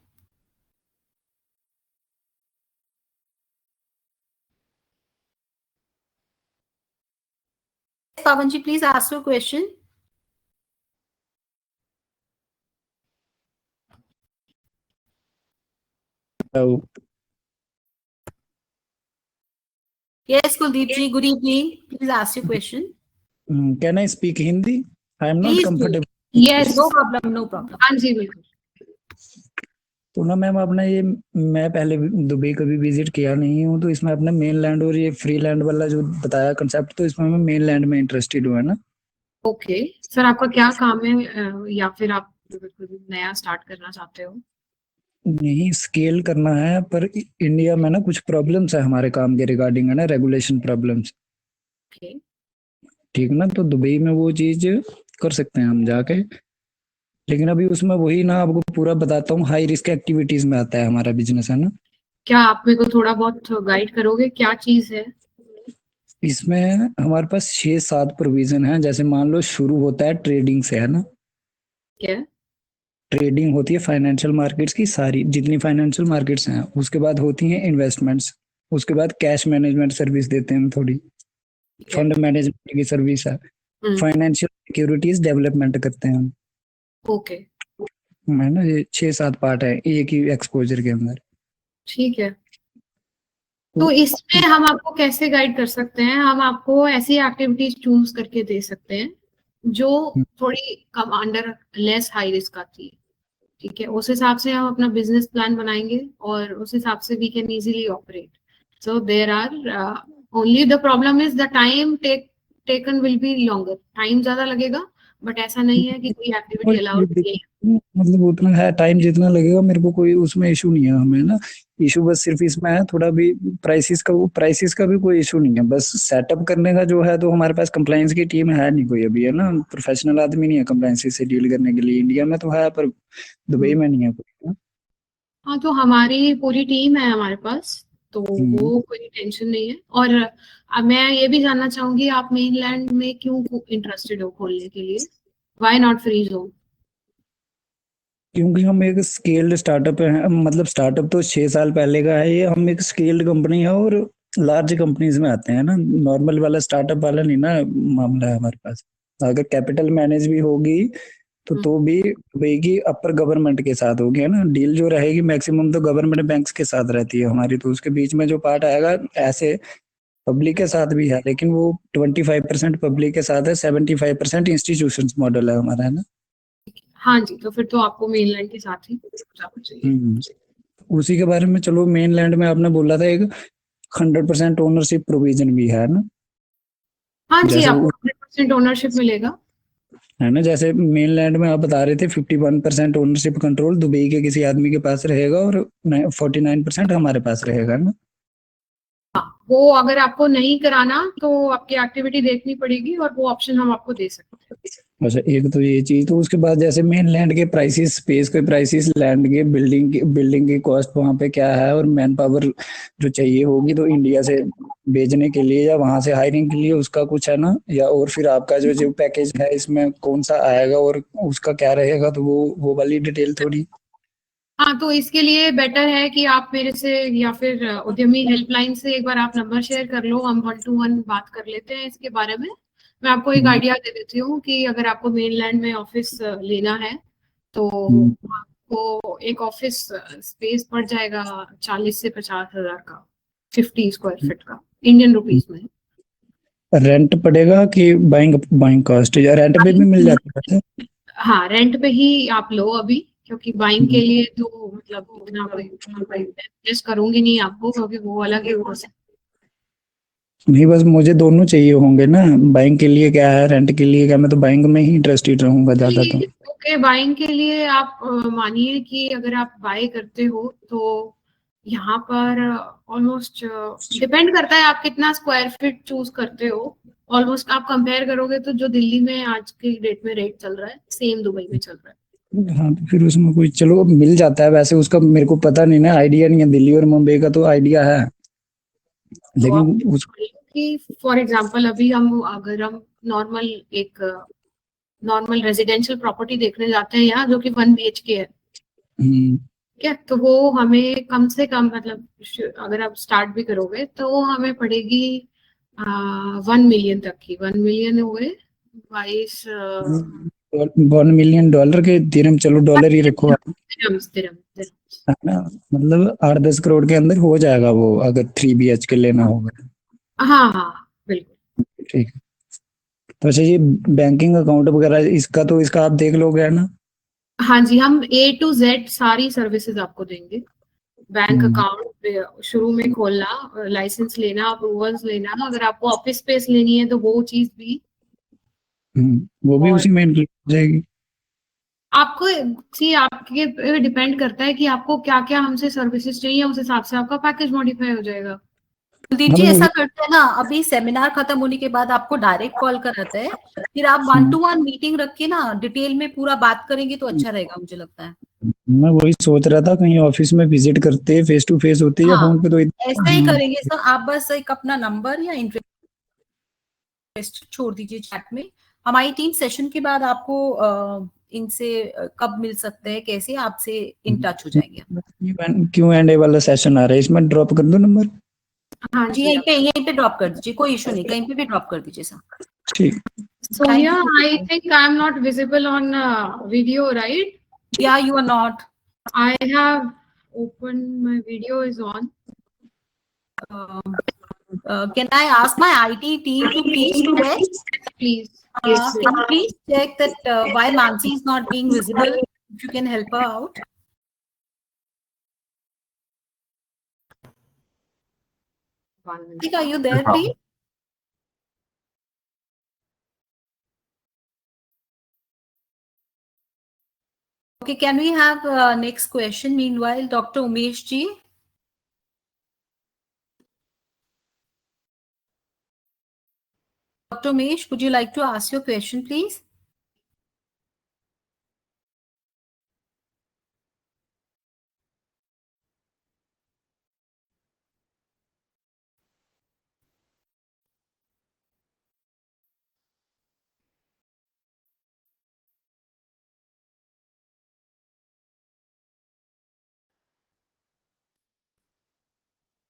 Pawan ji, please ask your question. Oh, Yes, Kuldeep ji, good evening. Please ask your question. can I speak Hindi? I am not Please do. comfortable. Yes. No problem, no problem. हाँ जी बिल्कुल. तो ना ma'am अपना ये मैं पहले Dubai कभी visit किया नहीं हूँ, तो इसमें अपने मेन लैंड और ये फ्री लैंड वाला जो बताया कंसेप्ट, तो इसमें मैं मेन लैंड में इंटरेस्टेड हूँ, है ना. ओके सर, आपका क्या काम है या फिर आप बिल्कुल नया स्टार्ट करना चाहते हो? नहीं, स्केल करना है, पर इंडिया में ना कुछ प्रॉब्लम्स है हमारे काम के रिगार्डिंग, है ना, रेगुलेशन प्रॉब्लम्स. ओके. ठीक ना, तो दुबई में वो चीज कर सकते हैं हम जाके. लेकिन अभी उसमें वही ना, आपको पूरा बताता हूँ, हाई रिस्क एक्टिविटीज में आता है हमारा बिजनेस, है ना. क्या आप मेरे को थोड़ा बहुत गाइड करोगे क्या चीज है? इसमें हमारे पास 6-7 प्रोविजन है. जैसे मान लो शुरू होता है ट्रेडिंग से, है ना. क्या? ट्रेडिंग होती है फाइनेंशियल मार्केट्स की, सारी जितनी फाइनेंशियल मार्केट्स हैं. उसके बाद होती हैं इन्वेस्टमेंट्स. उसके बाद कैश मैनेजमेंट सर्विस देते हैं हम थोड़ी. फंड मैनेजमेंट की सर्विस है. फाइनेंशियल सिक्योरिटीज डेवलपमेंट करते हैं हम. ओके. है ना, ये 6-7 पार्ट है एक ही एक्सपोजर के अंदर. ठीक है. तो इसमें हम आपको कैसे गाइड कर सकते हैं? हम आपको ऐसी एक्टिविटीज चूज करके दे सकते हैं जो थोड़ी कम, अंडर लेस हाई रिस्क आती है. ठीक है, उस हिसाब से हम अपना बिजनेस प्लान बनाएंगे और उस हिसाब से we can easily operate. So there are only the problem is the time taken will be longer. Time ज्यादा लगेगा, बट ऐसा नहीं है कि कोई एक्टिविटी अलाउड नहीं है. मतलब उतना है, टाइम जितना लगेगा मेरे को कोई उसमें इशू नहीं है हमें ना. इशू बस सिर्फ इसमें है थोड़ा भी प्राइसेस का. वो प्राइसेस का भी कोई इशू नहीं है, बस सेटअप करने का जो है. तो हमारे पास कंप्लायंस की टीम है नहीं कोई अभी, है ना. प्रोफेशनल आदमी नहीं है कंप्लायंस से डील करने के लिए. इंडिया में तो है पर दुबई में नहीं है कोई. हाँ, तो हमारी पूरी टीम है हमारे पास, तो वो कोई टेंशन नहीं है. और अब मैं ये भी जानना चाहूंगी, आप मेनलैंड में क्यों इंटरेस्टेड हो खोलने के लिए? Why not free zone? क्योंकि हम एक स्केल्ड स्टार्टअप है. मतलब स्टार्टअप तो 6 साल पहले का है ये. हम एक स्केल्ड कंपनी है और लार्ज कंपनीज में आते हैं ना. नॉर्मल वाला स्टार्टअप वाला नहीं ना मामला है हमारे पास. अगर कैपिटल मैनेज भी होगी तो भी दुबई की अपर गवर्नमेंट के साथ होगी, है ना. डील जो रहेगी मैक्सिमम तो गवर्नमेंट बैंक्स के साथ रहती है हमारी. तो उसके बीच में जो पार्ट आएगा ऐसे पब्लिक के साथ भी है, लेकिन वो 25% पब्लिक के साथ है, 75% इंस्टीट्यूशंस मॉडल है हमारा, है ना. हाँ जी, तो फिर तो आपको मेनलैंड के साथ ही जाना चाहिए. उसी के बारे में. चलो, मेनलैंड में आपने बोला था एक 100% ओनरशिप प्रोविजन भी है ना. हाँ जी, जैसे आपको 100% ओनरशिप मिलेगा. है ना, जैसे मेनलैंड में आप बता रहे थे 51% ओनरशिप कंट्रोल दुबई के किसी आदमी के पास रहेगा और 49% हमारे पास रहेगा ना. हाँ, वो अगर आपको नहीं कराना तो आपकी एक्टिविटी देखनी पड़ेगी और वो ऑप्शन हम आपको दे सकते हैं. अच्छा, एक तो ये चीज. तो उसके बाद जैसे मेनलैंड के प्राइसेस, स्पेस के प्राइसेस, लैंड के, बिल्डिंग की कॉस्ट वहाँ पे क्या है, और मैन पावर जो चाहिए होगी तो इंडिया से भेजने के लिए या वहां से हायरिंग के लिए, उसका कुछ है ना. या और फिर आपका जो पैकेज है इसमें कौन सा आएगा और उसका क्या रहेगा, तो वो वाली डिटेल थोड़ी. हाँ, तो इसके लिए बेटर है कि आप मेरे से या फिर उद्यमी हेल्पलाइन से एक बार आप नंबर शेयर कर लो. हम 1-to-1 बात कर लेते हैं इसके बारे में. मैं आपको एक आइडिया दे देती हूँ कि अगर आपको मेनलैंड में ऑफिस लेना है तो आपको एक ऑफिस स्पेस पड़ जाएगा 40 से 50 हजार का, 50 स्क्वायर फीट का, इंडियन रुपीस में. रेंट पड़ेगा कि बाइंग कॉस्ट, या रेंट पे भी मिल जाता है? हाँ, रेंट पे ही आप लो अभी, क्योंकि बाइंग के लिए तो मतलब इतना सजेस्ट करूंगी नहीं आपको, क्योंकि वो अलग ही कोर्स है. नहीं, बस मुझे दोनों चाहिए होंगे ना. बाइंग के लिए क्या है, रेंट के लिए क्या. मैं तो बाइंग में ही इंटरेस्टेड रहूंगा ज्यादा. तो ओके, बाइंग के लिए आप मानिए कि अगर आप बाय करते हो तो यहाँ पर ऑलमोस्ट डिपेंड करता है आप कितना स्क्वायर फीट चूज करते हो. ऑलमोस्ट आप कंपेयर करोगे तो जो दिल्ली में आज के डेट में रेट चल रहा है सेम दुबई में चल रहा है. हाँ, तो फिर उसमें कोई चलो मिल जाता है. वैसे उसका मेरे को पता नहीं ना, आइडिया नहीं है. दिल्ली और मुंबई का तो आइडिया है, तो लेकिन उस कि फॉर एग्जांपल अभी अगर हम नॉर्मल रेजिडेंशियल प्रॉपर्टी देखने जाते हैं यहाँ, जो कि 1 BHK है, ठीक है, तो वो हमें कम से कम, मतलब अगर आप स्टार्ट भी करोगे तो वो हमें पड़ेगी 1 मिलियन तक की. 1 मिलियन हो गए 22 $1 मिलियन के दिरहम. चलो डॉलर ही रखो. दिरहम्स. है ना, मतलब 8-10 करोड़ के अंदर हो जाएगा वो, अगर 3 BHK लेना होगा। हाँ हाँ बिल्कुल। ठीक है। तो अच्छा, ये बैंकिंग अकाउंट वगैरह इसका तो इसका आप देख लोगे है ना? हाँ जी, हम A to Z सारी सर्विसेज आपको देंगे। बैंक हम्म, अकाउंट शुरू में खोलना, लाइसेंस लेना, अप्रूवल्स लेना, अगर आपको ऑफिस स्पेस लेनी है तो वो चीज भी। वो भी और उसी में इंक्लूड हो जाएगी। आपको सी आपके डिपेंड करता है कि आपको क्या क्या हमसे सर्विसेज चाहिए, उस हिसाब से आपका पैकेज मॉडिफाई हो जाएगा। कुलदीप जी, मतलब ऐसा करते हैं ना, अभी सेमिनार खत्म होने के बाद आपको डायरेक्ट कॉल कराते हैं, फिर आप 1-to-1 मीटिंग रख के ना डिटेल में पूरा बात करेंगे तो अच्छा रहेगा, मुझे लगता है। मैं वही सोच रहा था, कहीं ऑफिस में विजिट करते, फेस टू फेस होती है या हाँ, फोन पे तो ऐसा ही करेंगे सर। आप बस एक अपना नंबर या इंटरेस्ट छोड़ दीजिए चैट में। हमारी टीम सेशन के बाद आपको इनसे कब मिल सकते हैं, कैसे आपसे इन टच हो जाएंगे। Q&A वाला सेशन आ रहा है, इसमें ड्रॉप कर दो नंबर। हाँ जी, जी। यहीं पे ड्रॉप कर दीजिए, कोई इशू नहीं, कहीं पे भी ड्रॉप कर दीजिए सर। ठीक। Sonia, I think I'm not visible on video, right? Yeah, you are not. I have opened, my video is on. Can I ask my IT team to please check? Please. Can you please check that why Mansi is not being visible? If you can help her out. Are you there, please? Okay, can we have next question? Meanwhile, Dr. Umesh ji. Dr. Umesh, would you like to ask your question, please?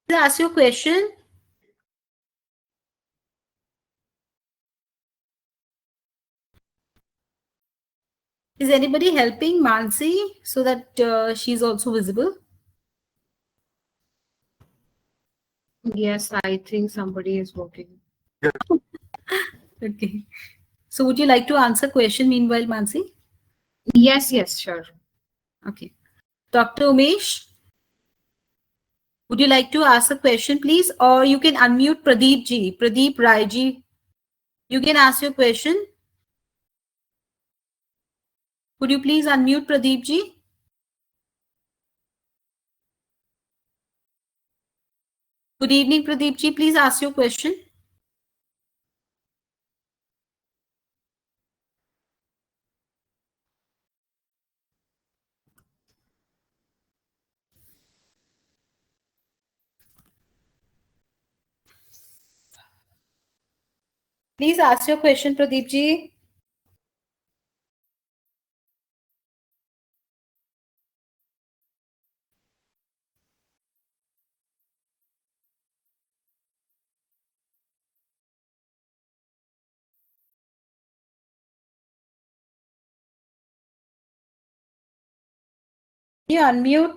Please ask your question. Is anybody helping Mansi so that she's also visible? Yes, I think somebody is working. Okay. So would you like to answer question meanwhile, Mansi? Yes, sure. Okay. Dr. Umesh, would you like to ask a question, please? Or you can unmute Pradeep ji, Pradeep Rai ji. You can ask your question. Could you please unmute Pradeep ji? Good evening, Pradeep ji. Please ask your question. Please ask your question, Pradeep ji. Can you unmute?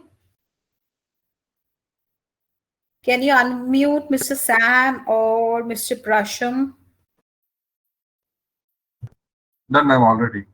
Can you unmute Mr. Sam or Mr. Prasham? Done, ma'am, already.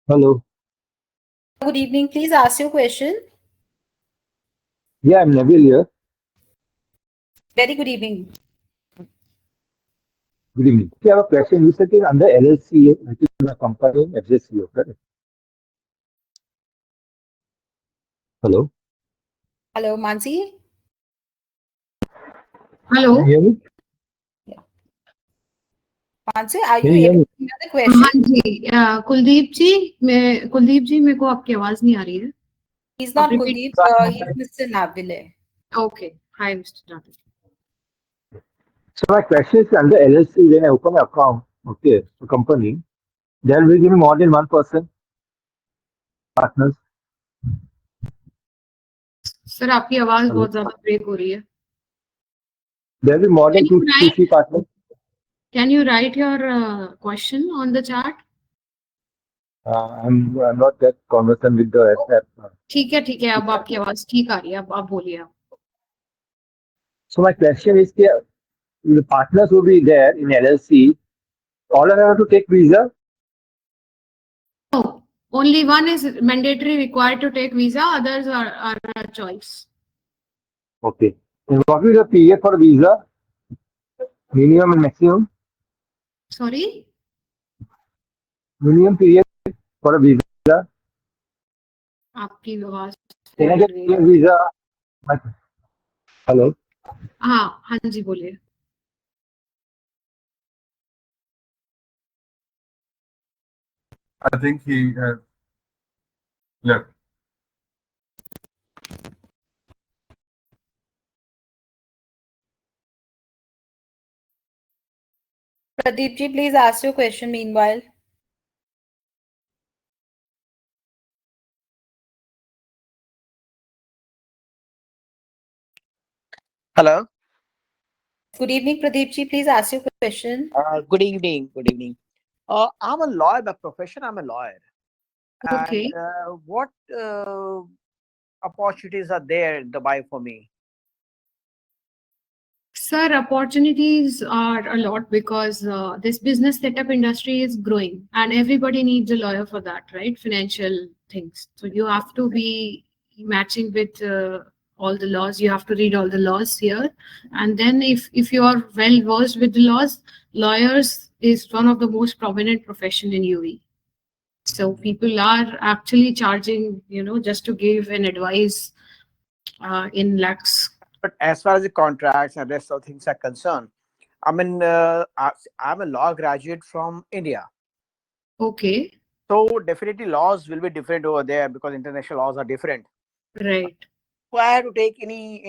Hello. Good evening. Please ask your question. Yeah, I'm Nabil here. Very good evening. Good evening. I have a question. You said it's under LLC, which is a company in FJCO, correct? Hello. Hello, Mansi. Hello. Can you hear me? Mansi, are Can you you hear able me? to hear the question? हाँ जी, कुलदीप जी मेरे को आपकी आवाज नहीं आ रही है। He's not repeat. Kuldeep. He's Mr. Navile. Okay. Hi, Mr. Nadir. So my question is under LLC, when I open an account, okay, a company, there will give me more than one person partners. Sir, आपकी आवाज Hello. बहुत ज्यादा break हो रही है. There will be more than Can you two, write? three partners. Can you write your question on the chat? I'm not that conversant with the app. ठीक है. अब आपकी आवाज ठीक आ रही है. अब आप बोलिए आप. So my question is, the partners will be there in LLC. All of them have to take visa. No, only one is mandatory required to take visa. Others are a choice. Okay. And what will be the period for visa? Minimum and maximum? Sorry. Minimum period for a visa. आपकी आवाज Can I फट get रही है. visa? Hello. हाँ जी बोलिए. I think he has left. Pradeep ji, please ask your question meanwhile. Hello. Good evening, Pradeep ji. Please ask your question. Good evening. Good evening. I'm a lawyer by profession. I'm a lawyer. Okay. And what opportunities are there in Dubai for me? Sir, opportunities are a lot because this business setup industry is growing and everybody needs a lawyer for that, right? Financial things. So you have to be matching with all the laws. You have to read all the laws here. And then if you are well versed with the laws, lawyers is one of the most prominent profession in UAE. So people are actually charging, just to give an advice in lakhs. But as far as the contracts and rest of things are concerned, I mean, I'm a law graduate from India. Okay. So definitely laws will be different over there because international laws are different. Right. Do I have to take any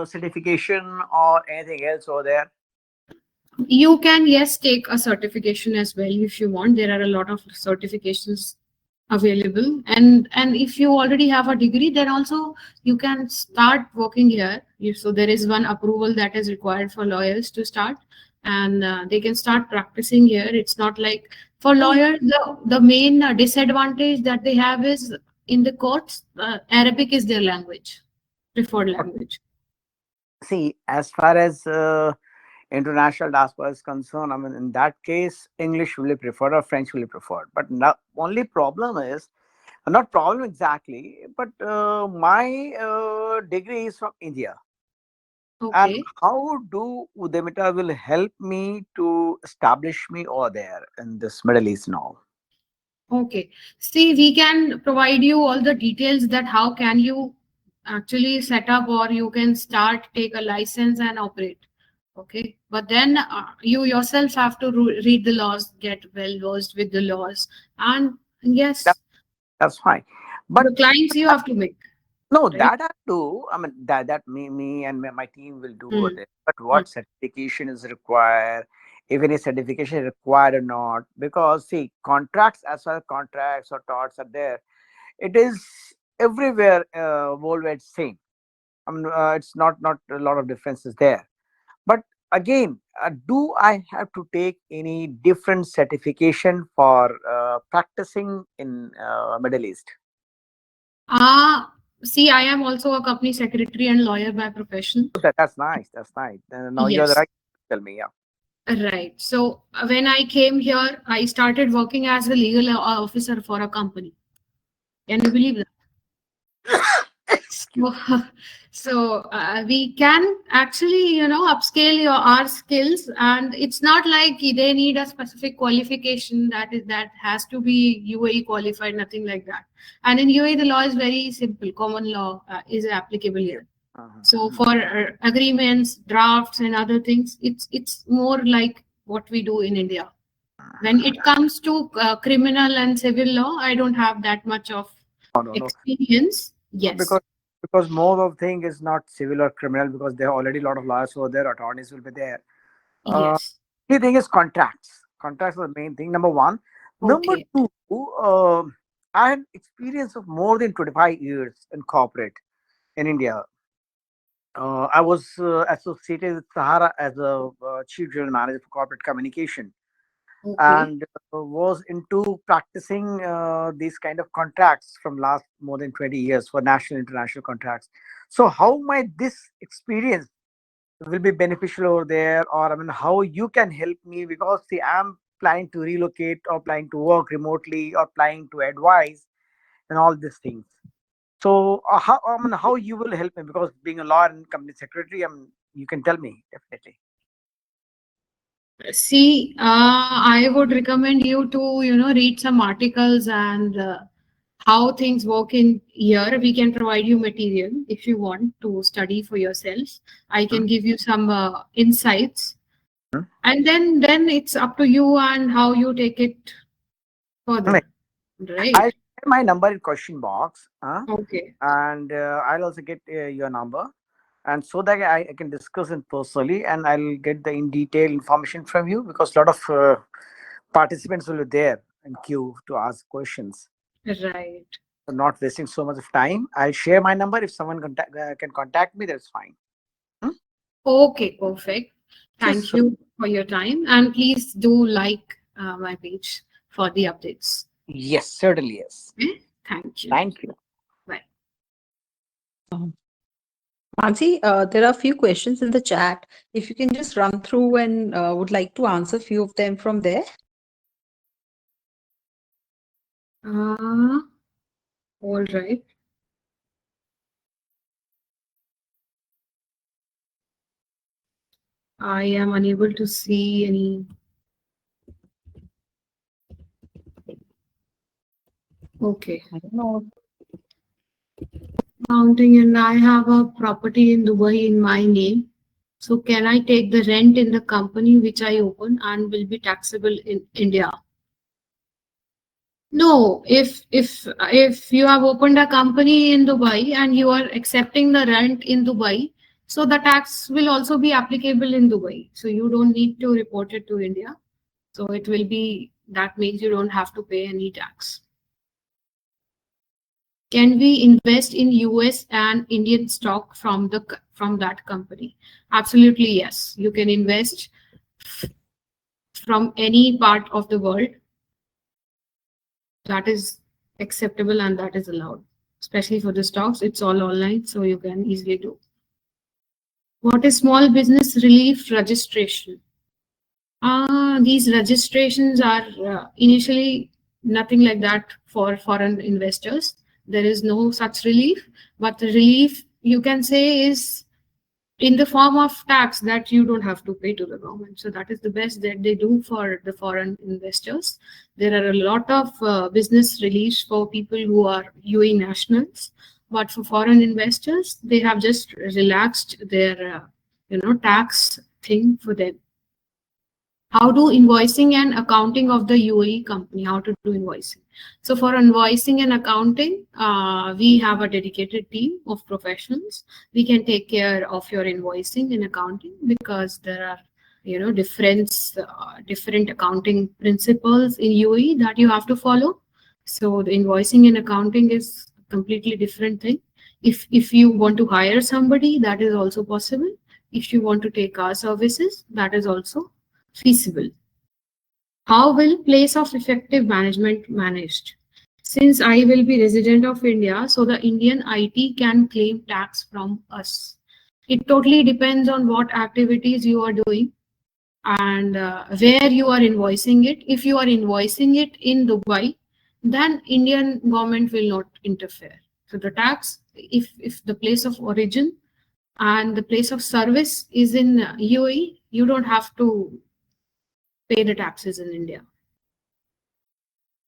certification or anything else over there? You can, yes, take a certification as well if you want. There are a lot of certifications available. And if you already have a degree, then also you can start working here. So there is one approval that is required for lawyers to start, and they can start practicing here. It's not like for lawyers, the main disadvantage that they have is in the courts, Arabic is their language, preferred language. See, as far as international diaspora is concerned, I mean, in that case, English will be preferred or French will be preferred. But now, only problem is, not problem exactly, but my degree is from India. Okay. And how do UDYAMITA will help me to establish me over there in this Middle East now? Okay. See, we can provide you all the details that how can you actually set up or you can start, take a license and operate. Okay. But then you yourself have to read the laws, get well versed with the laws. And yes, That's fine. But the clients you have to make. no, Right? that I do. I mean, that me and my team will do over there. But what certification is required? If any certification is required or not? Because see, contracts as well as contracts or torts are there. It is everywhere worldwide same. I mean, it's not a lot of differences there. But again, do I have to take any different certification for practicing in Middle East? See, I am also a company secretary and lawyer by profession. That's nice. That's nice. Now you're the right. Tell me, yeah. Right. So when I came here, I started working as a legal officer for a company. Can you believe that? So we can actually, upscale our skills, and it's not like they need a specific qualification that has to be UAE qualified, nothing like that. And in UAE, the law is very simple. Common law is applicable here. So for agreements, drafts, and other things, it's more like what we do in India. When it comes to criminal and civil law, I don't have that much of experience. Yes. Because because more of thing is not civil or criminal, because there are already a lot of lawyers over there, attorneys will be there. Yes. The thing is contracts. Contracts are the main thing. Number one. Number Okay. two, I had experience of more than 25 years in corporate in India. I was associated with Sahara as a chief general manager for corporate communication, Okay. and was into practicing these kind of contracts from last more than 20 years for national international contracts. So how might this experience will be beneficial over there, or I mean how you can help me, because see, I'm planning to relocate or planning to work remotely or planning to advise and all these things. So how, I mean, how you will help me, because being a lawyer and company secretary, I mean, you can tell me definitely. See, I would recommend you to, read some articles and how things work in here. We can provide you material if you want to study for yourself. I can give you some insights, and then it's up to you and how you take it Hmm? further, I'll right? share my number in question box, Okay. and I'll also get your number, and so that I can discuss it personally, and I'll get the in detail information from you, because a lot of participants will be there in queue to ask questions. Right. So not wasting so much of time, I'll share my number. If someone can contact me, that's fine. Hmm? Okay, perfect. Yes, Thank you for your time, and please do like my page for the updates. yes, certainly yes. Okay? Thank you. Thank you. Bye. Mansi, there are a few questions in the chat. If you can just run through and would like to answer a few of them from there. All right. I am unable to see any. Okay. I don't know. Accounting, and I have a property in Dubai in my name. So can I take the rent in the company which I open and will be taxable in India? No, if you have opened a company in Dubai and you are accepting the rent in Dubai, so the tax will also be applicable in Dubai. So you don't need to report it to India. So it will be, that means you don't have to pay any tax. Can we invest in US and Indian stock from that company? Absolutely yes. You can invest from any part of the world. That is acceptable and that is allowed. Especially for the stocks, it's all online, so you can easily do. What is small business relief registration? These registrations are initially nothing like that for foreign investors. There is no such relief, but the relief you can say is in the form of tax that you don't have to pay to the government. So that is the best that they do for the foreign investors. There are a lot of business reliefs for people who are UAE nationals, but for foreign investors, they have just relaxed their tax thing for them. How do invoicing and accounting of the UAE company, how to do invoicing? So for invoicing and accounting, we have a dedicated team of professionals. We can take care of your invoicing and accounting because there are, different accounting principles in UAE that you have to follow. So the invoicing and accounting is a completely different thing. If you want to hire somebody, that is also possible. If you want to take our services, that is also feasible. How will place of effective management managed? Since I will be resident of India, so the Indian IT can claim tax from us. It totally depends on what activities you are doing and where you are invoicing it. If you are invoicing it in Dubai, then Indian government will not interfere. So the tax, if the place of origin and the place of service is in UAE, you don't have to pay the taxes in India.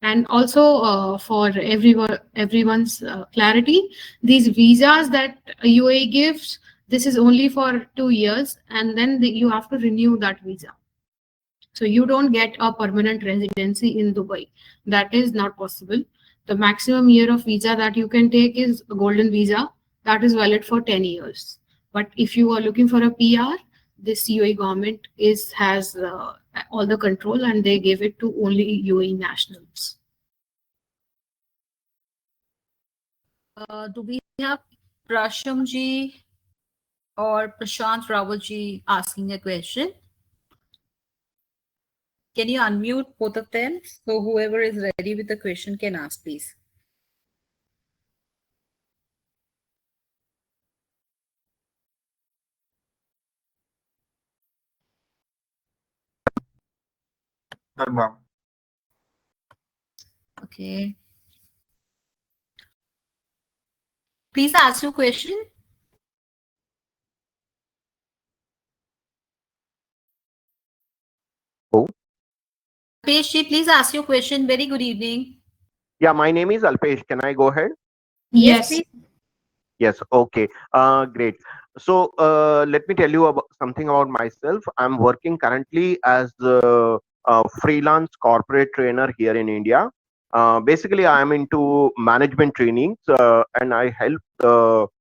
And also for everyone's clarity, these visas that UAE gives, this is only for 2 years, and then you have to renew that visa. So you don't get a permanent residency in Dubai. That is not possible. The maximum year of visa that you can take is a golden visa, that is valid for 10 years. But if you are looking for a PR, this UAE government has all the control, and they give it to only UAE nationals. Do we have Prashamji or Prashant Rawalji asking a question? Can you unmute both of them? So whoever is ready with the question can ask, please. Ma'am. Okay. Please ask your question. Oh. Alpesh, please ask your question. Very good evening. Yeah, my name is Alpesh. Can I go ahead? Yes. Please. Yes. Okay. Great. So let me tell you about something about myself. I'm working currently as a freelance corporate trainer here in India. Basically, I am into management trainings, and I help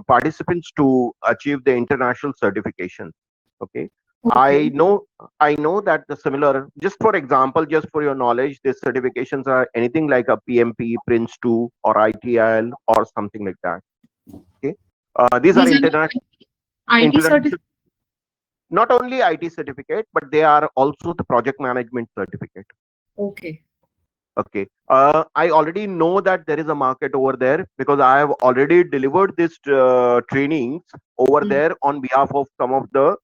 participants to achieve the international certification. Okay. Okay. I know that the similar, just for example, just for your knowledge, these certifications are anything like a PMP, Prince 2, or ITIL, or something like that. Okay. These are international, IT certificate. not only IT certificate, but they are also the project management certificate. Okay. Okay. I already know that there is a market over there because I have already delivered this trainings over there on behalf of some of the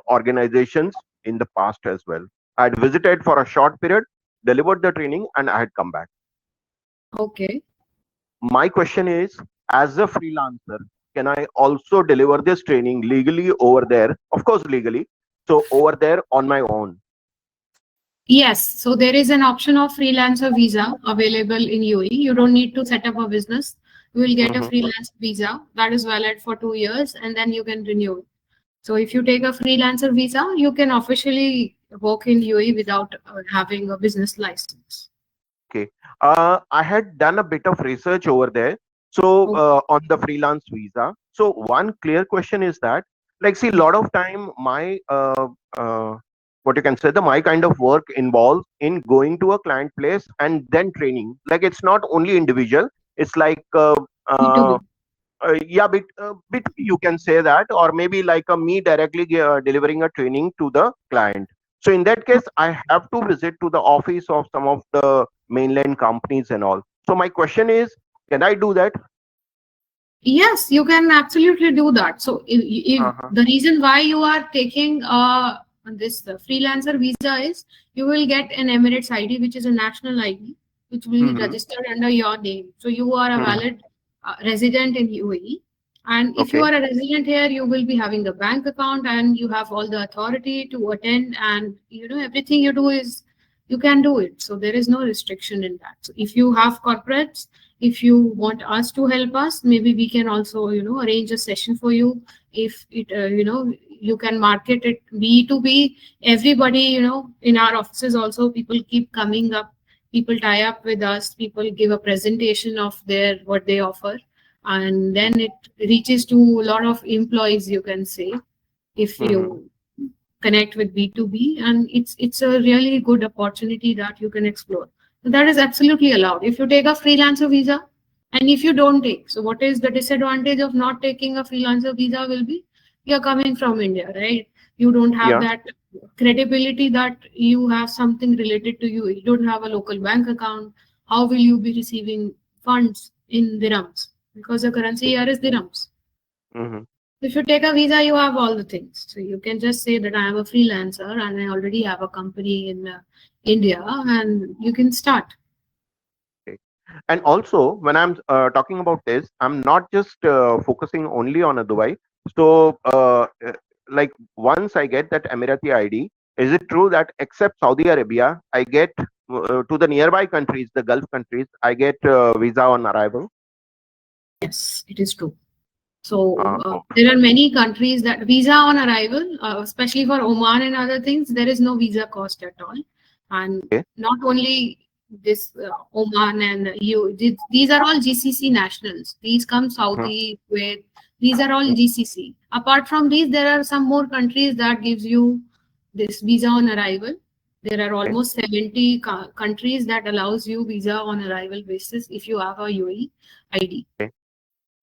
organizations in the past as well. I had visited for a short period, delivered the training, and I had come back. Okay. My question is, as a freelancer, can I also deliver this training legally over there? Of course, legally. So over there on my own. Yes, so there is an option of freelancer visa available in UAE. You don't need to set up a business. You will get a freelance visa that is valid for 2 years, and then you can renew it. So if you take a freelancer visa, you can officially work in UAE without having a business license. Okay. I had done a bit of research over there. So on the freelance visa. So one clear question is that, like, see, a lot of time my what you can say, the my kind of work involves in going to a client place and then training. Like, it's not only individual. It's like B2B. yeah, bit you can say that, or maybe like me directly delivering a training to the client. So in that case, I have to visit to the office of some of the mainland companies and all. So my question is, can I do that? Yes, you can absolutely do that. So if the reason why you are taking this freelancer visa is you will get an Emirates ID, which is a national ID, which will be registered under your name. So you are a valid resident in UAE. And if you are a resident here, you will be having a bank account and you have all the authority to attend, and everything you do is you can do it. So there is no restriction in that. So if you have corporates, if you want us to help us, maybe we can also arrange a session for you. If it you can market it B2B. Everybody in our offices also, people keep coming up, people tie up with us, people give a presentation of what they offer, and then it reaches to a lot of employees, you can say, if you connect with B2B, and it's a really good opportunity that you can explore. So that is absolutely allowed. If you take a freelancer visa, and if you don't take, so what is the disadvantage of not taking a freelancer visa will be, you're coming from India, right? You don't have that credibility that you have something related to you. You don't have a local bank account. How will you be receiving funds in dirhams? Because the currency here is dirhams. If you take a visa, you have all the things. So you can just say that I am a freelancer and I already have a company in India, and you can start. Okay. And also, when I'm talking about this, I'm not just focusing only on Dubai. So, like, once I get that Emirati ID, is it true that except Saudi Arabia, I get to the nearby countries, the Gulf countries, I get visa on arrival? Yes, it is true. So there are many countries that visa on arrival, especially for Oman and other things, there is no visa cost at all. And not only this Oman and these are all GCC nationals. These come Saudi, Kuwait. These are all GCC. Apart from these, there are some more countries that gives you this visa on arrival. There are almost 70 countries that allows you visa on arrival basis if you have a UAE ID.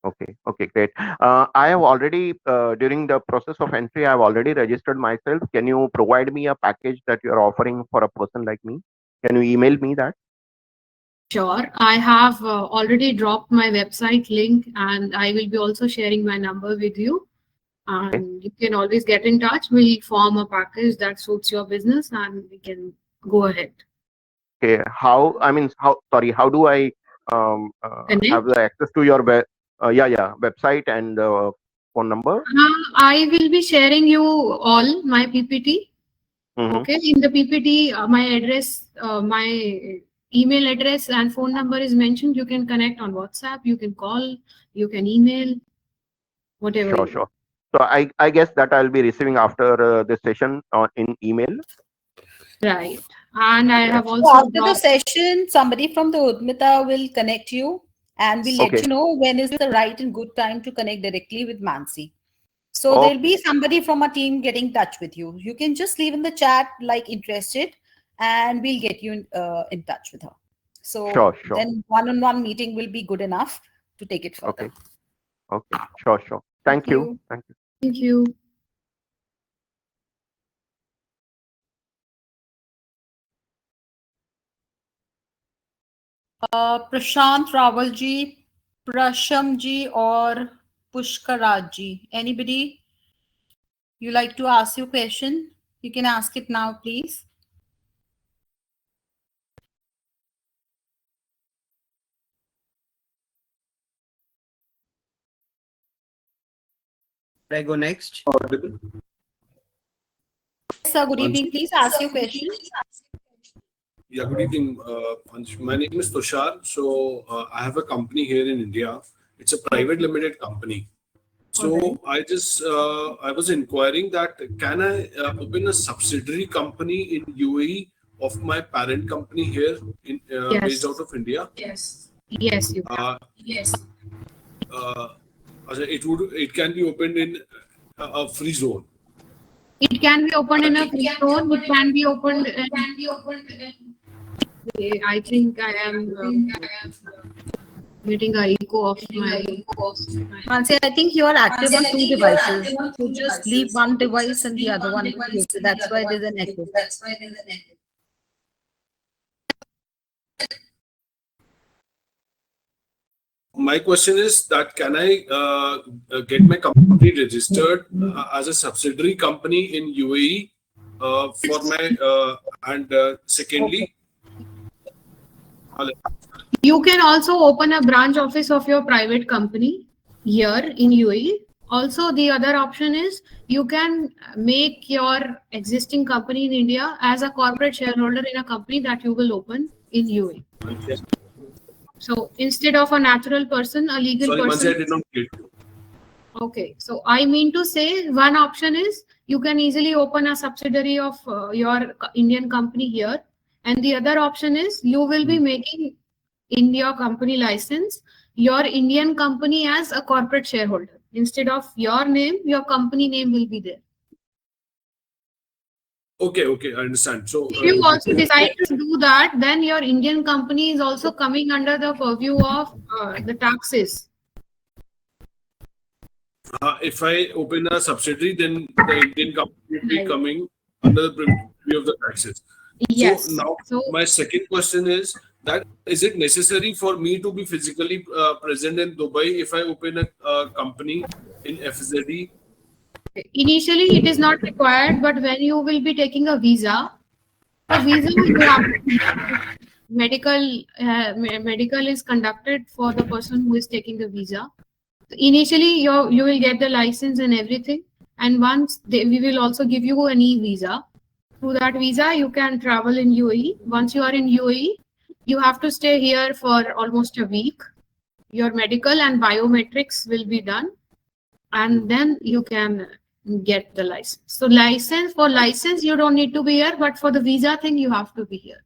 Okay, great. I have already, during the process of entry, I have already registered myself. Can you provide me a package that you are offering for a person like me? Can you email me that? Sure. I have already dropped my website link, and I will be also sharing my number with you. And you can always get in touch. We'll form a package that suits your business, and we can go ahead. Okay. How do I have the access to your website and phone number? I will be sharing you all my PPT. Okay. In the PPT, my address, my email address and phone number is mentioned. You can connect on WhatsApp. You can call. You can email. Whatever. Sure. So I guess that I'll be receiving after this session in email. Right. And I have also after the session, somebody from the Udmita will connect you and will let you know when is the right and good time to connect directly with Mansi. So there'll be somebody from our team getting in touch with you. You can just leave in the chat like interested, and we'll get you in touch with her. So sure. Then one-on-one meeting will be good enough to take it further. Okay. Sure. Thank you. Thank you. Prashant Rawalji, Prashamji, or Pushkarajji. Anybody you like to ask your question? You can ask it now, please. Should I go next? Sir, good evening. Please ask your question. Yeah, good evening. My name is Tushar. So I have a company here in India. It's a private limited company. So I was inquiring that can I open a subsidiary company in UAE of my parent company here based out of India? Yes, you can. It can be opened in a free zone. It can be opened in a free zone. It can be opened. I think I am getting an echo of my. Mansi, I think you are active on 2 devices. So just leave one device and the other one. So that's why there's an echo. My question is that can I get my company registered as a subsidiary company in UAE for my secondly, you can also open a branch office of your private company here in UAE. Also, the other option is you can make your existing company in India as a corporate shareholder in a company that you will open in UAE. So instead of a natural person, a legal person. Sorry, Mansi, I did not get you. Okay, so I mean to say one option is you can easily open a subsidiary of your Indian company here. And the other option is you will be making in your company license your Indian company as a corporate shareholder. Instead of your name, your company name will be there. Okay, I understand. So if you also decide to do that, then your Indian company is also coming under the purview of the taxes. If I open a subsidiary, then the Indian company will be coming under the purview of the taxes. Yes. So now my second question is that is it necessary for me to be physically present in Dubai if I open a company in FZD? Initially, it is not required, but when you will be taking a visa, you have medical is conducted for the person who is taking the visa. Initially, you will get the license and everything, and once we will also give you an e-visa. Through that visa, you can travel in UAE. Once you are in UAE, you have to stay here for almost a week. Your medical and biometrics will be done, and then you can get the license. So for license, you don't need to be here, but for the visa thing, you have to be here.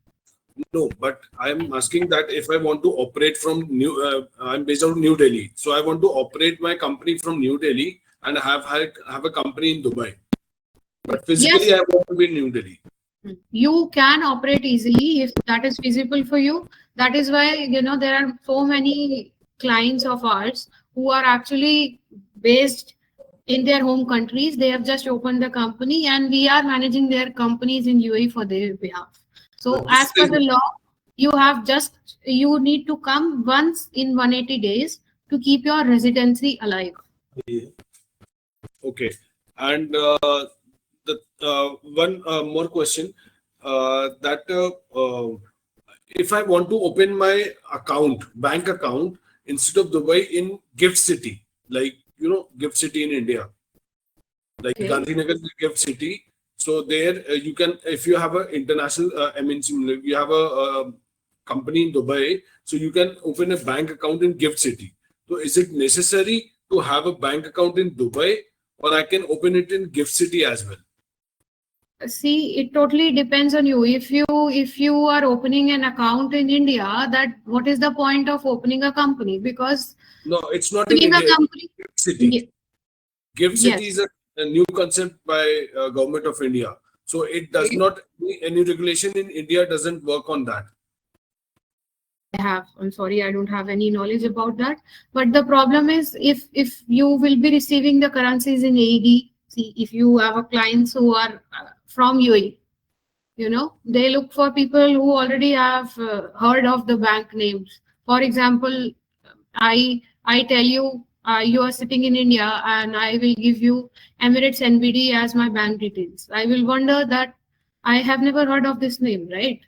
No, but I'm asking that if I want to operate from I'm based out of New Delhi, so I want to operate my company from New Delhi and have a company in Dubai, but physically Yes, I want to be in New Delhi. you can operate easily if that is feasible for you. That is why, there are so many clients of ours who are actually based in their home countries. They have just opened the company and we are managing their companies in UAE for their behalf. So But this as per is the law, you need to come once in 180 days to keep your residency alive. okay. And the one more question that if I want to open my bank account instead of Dubai in Gift City, like Gift City in India, like Okay. Gandhinagar is a Gift City. So there you can, if you have an international, you have a company in Dubai, so you can open a bank account in Gift City. So is it necessary to have a bank account in Dubai, or I can open it in Gift City as well? See, it totally depends on you. If you are opening an account in India, that what is the point of opening a company? Because No, it's not in opening a India. It's company, Gift City. Gift City yes, is a new concept by government of India. So it does okay. not, any regulation in India doesn't work on that. I'm sorry, I don't have any knowledge about that. But the problem is, if you will be receiving the currencies in AED, see, if you have a clients who are from UAE, they look for people who already have heard of the bank names. For example, I tell you, you are sitting in India and I will give you Emirates NBD as my bank details. I will wonder that I have never heard of this name, right?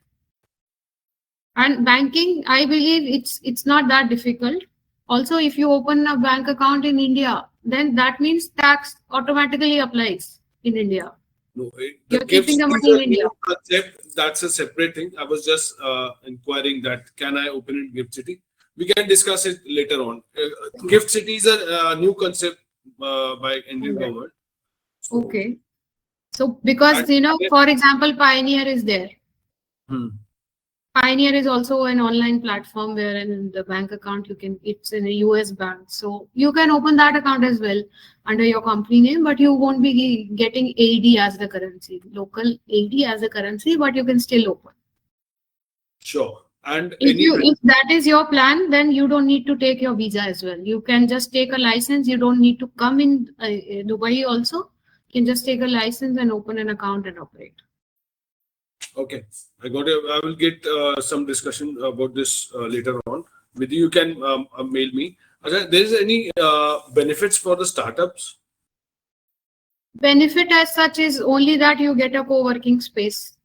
And banking, I believe it's not that difficult. Also, if you open a bank account in India, then that means tax automatically applies in India. No, the You're Gift keeping the City is money in a India. new concept. That's a separate thing. I was just inquiring that can I open it Gift City? We can discuss it later on. Gift City is a new concept by Indian Alright. government. So, Okay. So because and for example, Pioneer is there. Hmm. Pioneer is also an online platform where in the bank account it's in a US bank. So you can open that account as well under your company name, but you won't be getting AED as the currency, local AED as the currency, but you can still open. Sure. And If that is your plan, then you don't need to take your visa as well. You can just take a license. You don't need to come in Dubai also. You can just take a license and open an account and operate. Okay, I got it. I will get some discussion about this later on. With you can mail me. There is any benefits for the startups? Benefit as such is only that you get a co-working space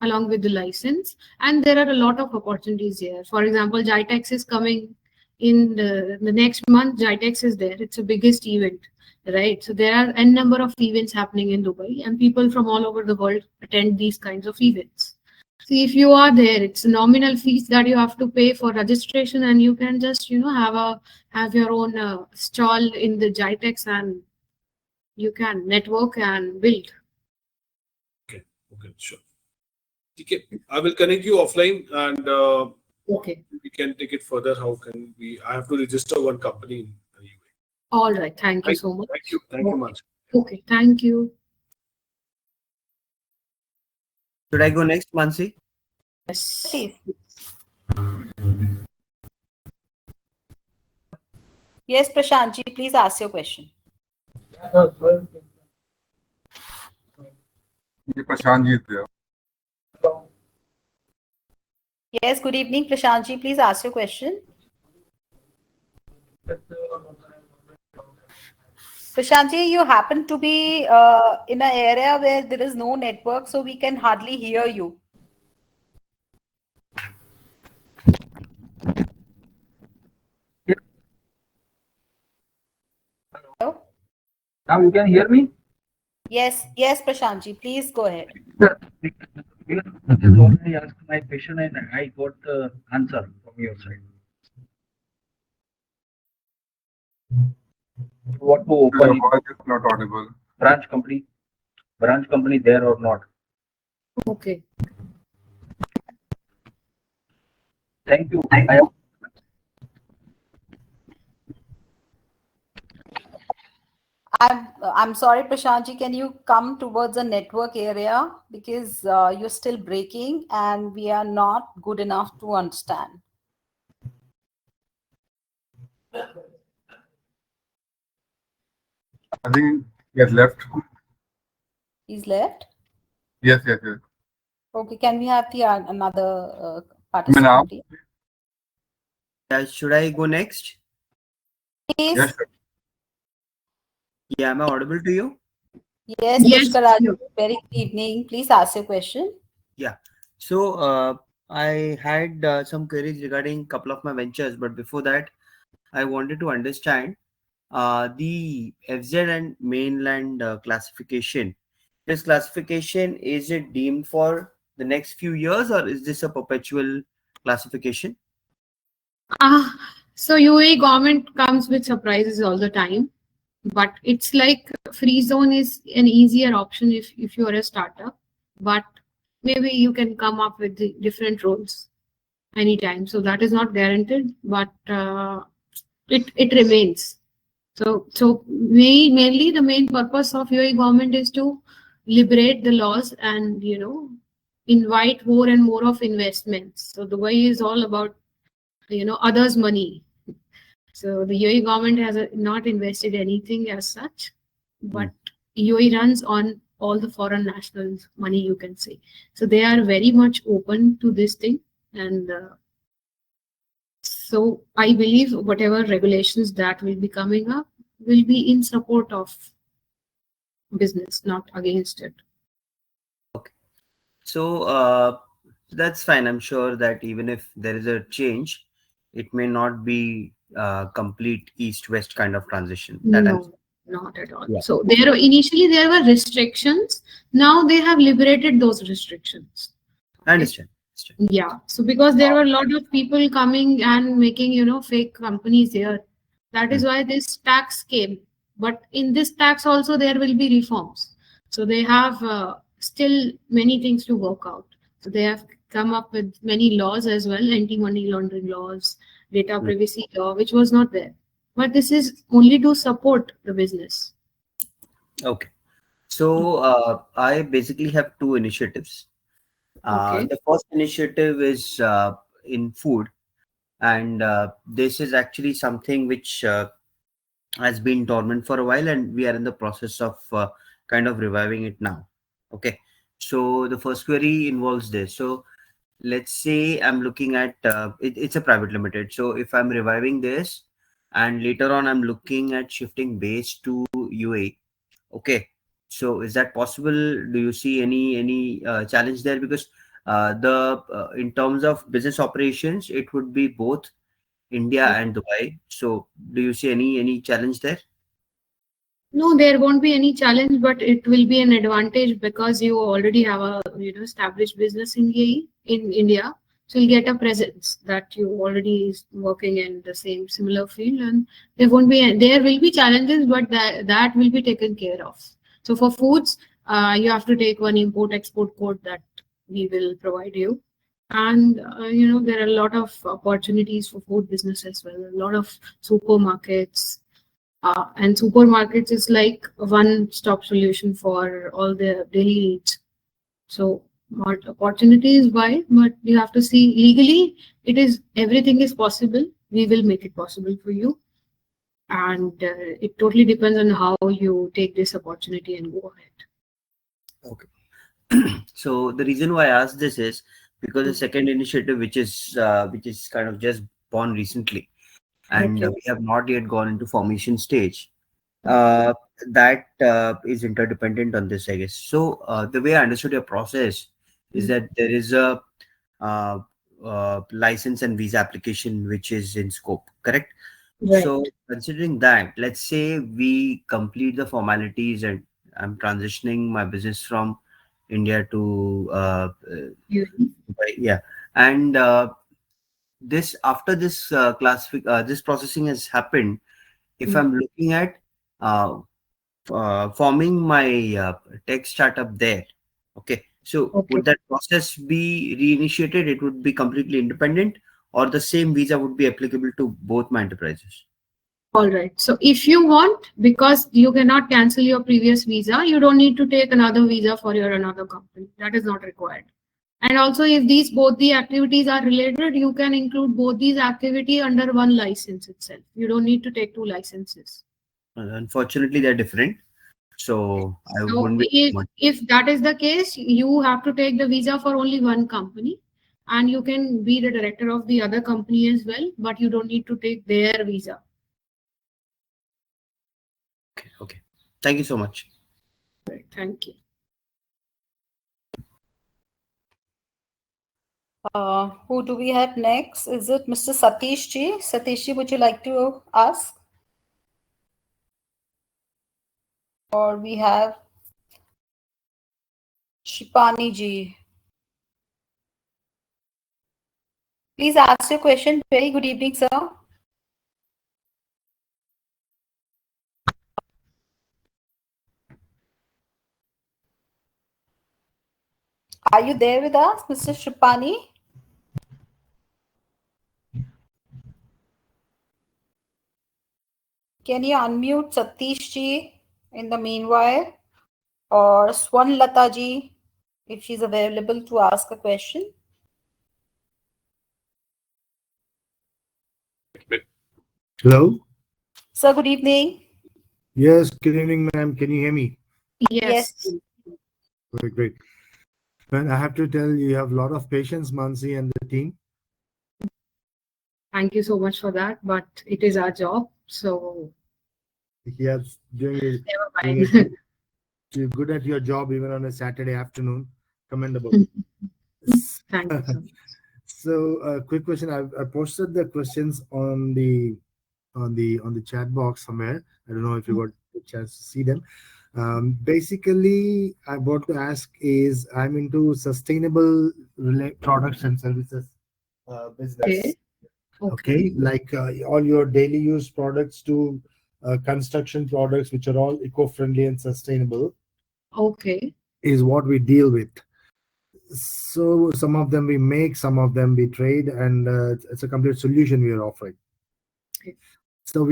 along with the license, and there are a lot of opportunities here. For example, GITEX is coming in the next month. GITEX is there. It's the biggest event, right? So there are n number of events happening in Dubai, and people from all over the world attend these kinds of events. See, if you are there, it's nominal fees that you have to pay for registration, and you can just have your own stall in the GITEX, and you can network and build. Okay, sure. Okay, I will connect you offline and Okay. we can take it further. How can we? I have to register one company in UAE. All right. Thank you so much. Thank you much. Okay. Thank you. Should I go next, Mansi? Yes. Please. Yes, Prashantji, please ask your question. Prashantji is there. Yes, good evening, Prashantji, please ask your question. Prashantji, you happen to be in an area where there is no network, so we can hardly hear you. Hello? Now you can hear me? Yes, Prashantji, please go ahead. You already asked my question and I got the answer from your side. What to open Your voice is not audible. branch company there or not? Okay. Thank you. I'm sorry, Prashantji, can you come towards the network area, because you're still breaking and we are not good enough to understand. I think he has left. He's left? Yes. Okay, can we have the another now? participant, please? Should I go next? Please. Yes, sir. Yeah, am I audible to you? Yes, Yes, Pushkar Raj, sure. very good evening. Please ask your question. Yeah. So I had some queries regarding a couple of my ventures, but before that, I wanted to understand the FZ and mainland classification. This classification, is it deemed for the next few years, or is this a perpetual classification? So UAE government comes with surprises all the time, but it's like free zone is an easier option if you are a startup, but maybe you can come up with the different roles anytime. So that is not guaranteed, but it remains. So mainly the main purpose of UAE government is to liberate the laws and invite more and more of investments. So Dubai is all about others' money. So the UAE government has not invested anything as such, but UAE runs on all the foreign nationals' money, you can say. So they are very much open to this thing, and so I believe whatever regulations that will be coming up will be in support of business, not against it. Okay. So that's fine. I'm sure that even if there is a change, it may not be complete east-west kind of transition. No, not at all. Yeah. So initially there were restrictions. Now they have liberated those restrictions. I understand. Yeah. So because there were a lot of people coming and making, fake companies here. That is why this tax came. But in this tax also there will be reforms. So they have still many things to work out. So they have come up with many laws as well, anti-money laundering laws, data privacy law, which was not there. But this is only to support the business. Okay. So I basically have two initiatives. Okay. The first initiative is in food, and this is actually something which has been dormant for a while, and we are in the process of kind of reviving it now. Okay. So the first query involves this. So let's say I'm looking at it's a private limited. So if I'm reviving this, and later on I'm looking at shifting base to UAE. Okay. So is that possible? Do you see any challenge there? Because in terms of business operations, it would be both India and Dubai. So do you see any challenge there? No, there won't be any challenge, but it will be an advantage because you already have a established business in India. So you'll get a presence that you already is working in the same similar field, and there will be challenges, but that will be taken care of. So for foods, you have to take one import-export code that we will provide you. And there are a lot of opportunities for food business as well. A lot of supermarkets. And supermarkets is like a one-stop solution for all the daily needs. So opportunity is wide, but you have to see legally everything is possible. We will make it possible for you. And it totally depends on how you take this opportunity and go ahead. Okay. So the reason why I asked this is because the second initiative, which is kind of just born recently, and we have not yet gone into formation stage. That is interdependent on this, I guess. So the way I understood your process is that there is a license and visa application which is in scope, correct? Right. So considering that, let's say we complete the formalities and I'm transitioning my business from India to Dubai, yeah, and this after this this processing has happened, if I'm looking at forming my tech startup there, okay, so would that process be reinitiated? It would be completely independent, or the same visa would be applicable to both my enterprises? All right. So if you want, because you cannot cancel your previous visa, you don't need to take another visa for your another company. That is not required. And also, if both the activities are related, you can include both these activity under one license itself. You don't need to take two licenses. Unfortunately, they're different. So I So wouldn't be if that is the case, you have to take the visa for only one company, and you can be the director of the other company as well, but you don't need to take their visa. Okay. Thank you so much. Right. Thank you. Who do we have next? Is it Mr. Satish ji? Satish ji, would you like to ask? Or we have Shipani ji. Please ask your question. Very good evening, sir. Are you there with us, Mr. Shipani? Can you unmute Satish ji in the meanwhile? Or Swanlata ji, if she's available to ask a question? Hello? Sir, good evening. Yes, good evening, ma'am. Can you hear me? Yes. Very great. And I have to tell you, you have a lot of patience, Mansi and the team. Thank you so much for that, but it is our job, so Yes, doing good at your job even on a Saturday afternoon. Commendable. Thank you so much. So, quick question. I posted the questions on the chat box somewhere. I don't know if you got a chance to see them. Basically, I want to ask is I'm into sustainable products and services business. Okay. Like all your daily use products to construction products, which are all eco-friendly and sustainable. Okay. Is what we deal with. So some of them we make, some of them we trade, and it's a complete solution we are offering. Okay. So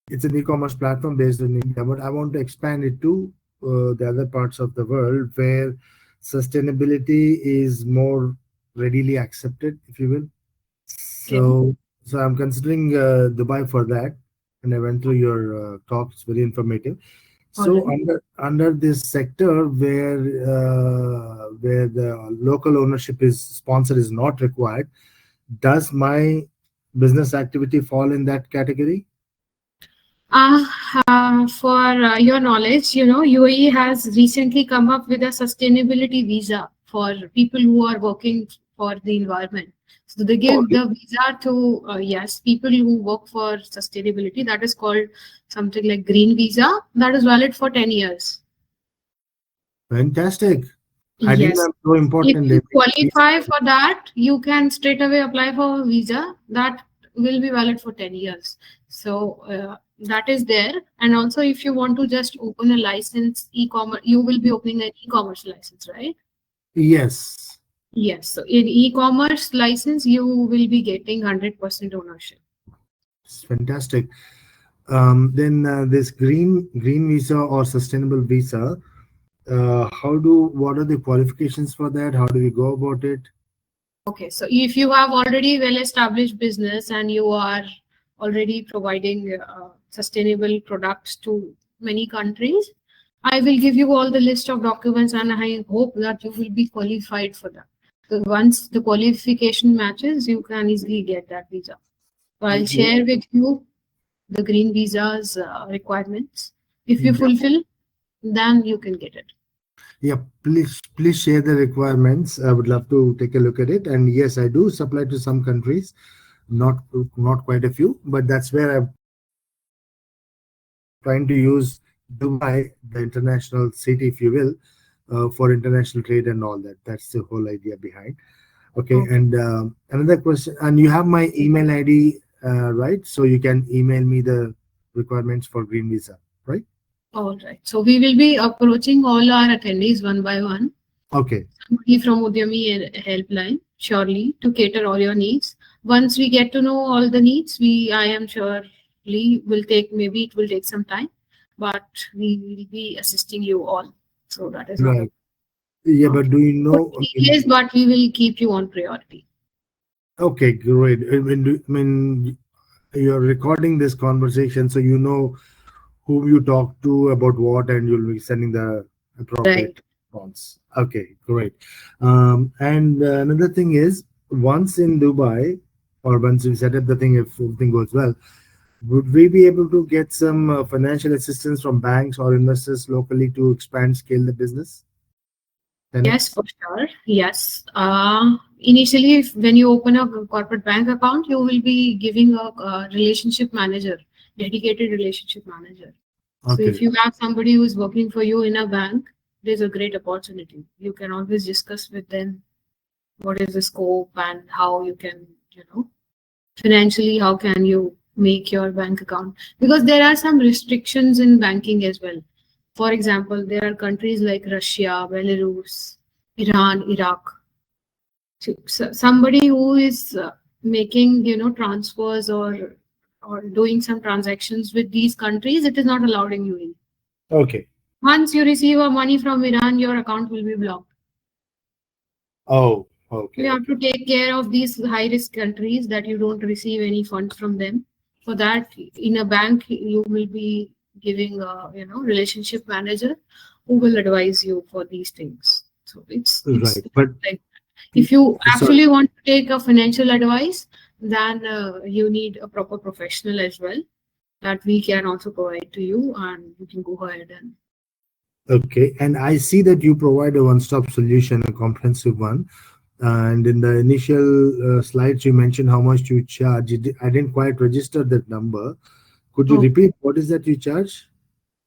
it's an e-commerce platform based in India, but I want to expand it to the other parts of the world where sustainability is more readily accepted, if you will. So I'm considering Dubai for that, and I went through your talk. It's very informative. So under this sector where the local ownership is sponsor is not required, does my business activity fall in that category? For your knowledge, UAE has recently come up with a sustainability visa for people who are working for the environment. So they give the visa to people who work for sustainability. That is called something like green visa. That is valid for 10 years. Fantastic. I think that's so important. If you qualify for that, you can straight away apply for a visa that will be valid for 10 years. So that is there. And also, if you want to just open a license, e-commerce, you will be opening an e-commerce license, right? Yes. Yes. So in e-commerce license, you will be getting 100% ownership. It's fantastic. Then this green visa or sustainable visa, what are the qualifications for that? How do we go about it? Okay, so if you have already well-established business and you are already providing sustainable products to many countries, I will give you all the list of documents and I hope that you will be qualified for that. So once the qualification matches, you can easily get that visa. So I'll share with you the green visa's requirements. If you fulfill, then you can get it. Yeah, please share the requirements. I would love to take a look at it. And yes, I do supply to some countries, not quite a few, but that's where I'm trying to use Dubai, the international city, if you will, for international trade and all that. That's the whole idea behind. Okay, and another question, and you have my email ID, right? So you can email me the requirements for green visa, right? All right. So we will be approaching all our attendees one by one. Okay. Somebody from UDYAMI Helpline. surely to cater all your needs. Once we get to know all the needs, I am surely will take, maybe it will take some time, but we will be assisting you all. So that is not Right. Yeah, but do you know? yes, but we will keep you on priority. Okay, great. I mean, you're recording this conversation, so you know whom you talk to about what, and you'll be sending the appropriate response. Okay, great. And another thing is, once in Dubai, or once we set up the thing, if everything goes well, would we be able to get some financial assistance from banks or investors locally to expand, scale the business? Yes, for sure. Yes. Initially, when you open a corporate bank account, you will be giving a relationship manager, dedicated relationship manager. So if you have somebody who is working for you in a bank, there's a great opportunity. You can always discuss with them what is the scope and how you can, financially, how can you make your bank account? Because there are some restrictions in banking as well. For example, there are countries like Russia, Belarus, Iran, Iraq. So somebody who is making, transfers or doing some transactions with these countries, it is not allowed in UAE. Okay. Once you receive a money from Iran, your account will be blocked. Oh, okay. You have to take care of these high-risk countries that you don't receive any funds from them. For that, in a bank, you will be giving a relationship manager who will advise you for these things. So it's right. But like, if you actually want to take a financial advice, then you need a proper professional as well that we can also provide to you, and you can go ahead and. Okay, and I see that you provide a one-stop solution, a comprehensive one. And in the initial slides, you mentioned how much you charge. I didn't quite register that number. Could you repeat what is that you charge?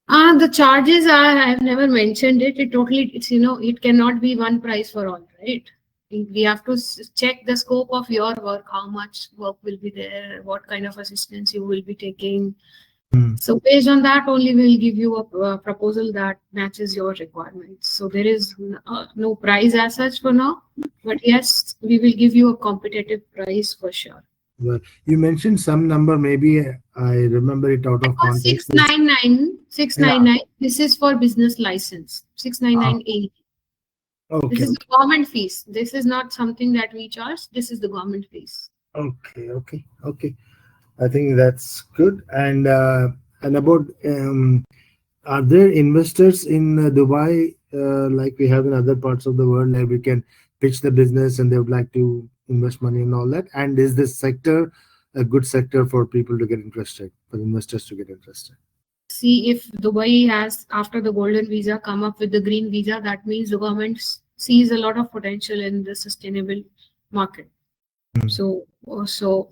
The charges I have never mentioned it. It's it cannot be one price for all, right? We have to check the scope of your work, how much work will be there, what kind of assistance you will be taking. So based on that only we'll give you a proposal that matches your requirements. So there is no price as such for now, but yes, we will give you a competitive price for sure. Well, you mentioned some number, maybe I remember it out of context. 699. This is for business license. 699 Okay. This is the government fees. This is not something that we charge. This is the government fees. Okay. I think that's good. And about are there investors in Dubai like we have in other parts of the world where we can pitch the business and they would like to invest money and all that? And is this sector a good sector for people to get interested, for investors to get interested? See, if Dubai has, after the golden visa, come up with the green visa, that means the government sees a lot of potential in the sustainable market. So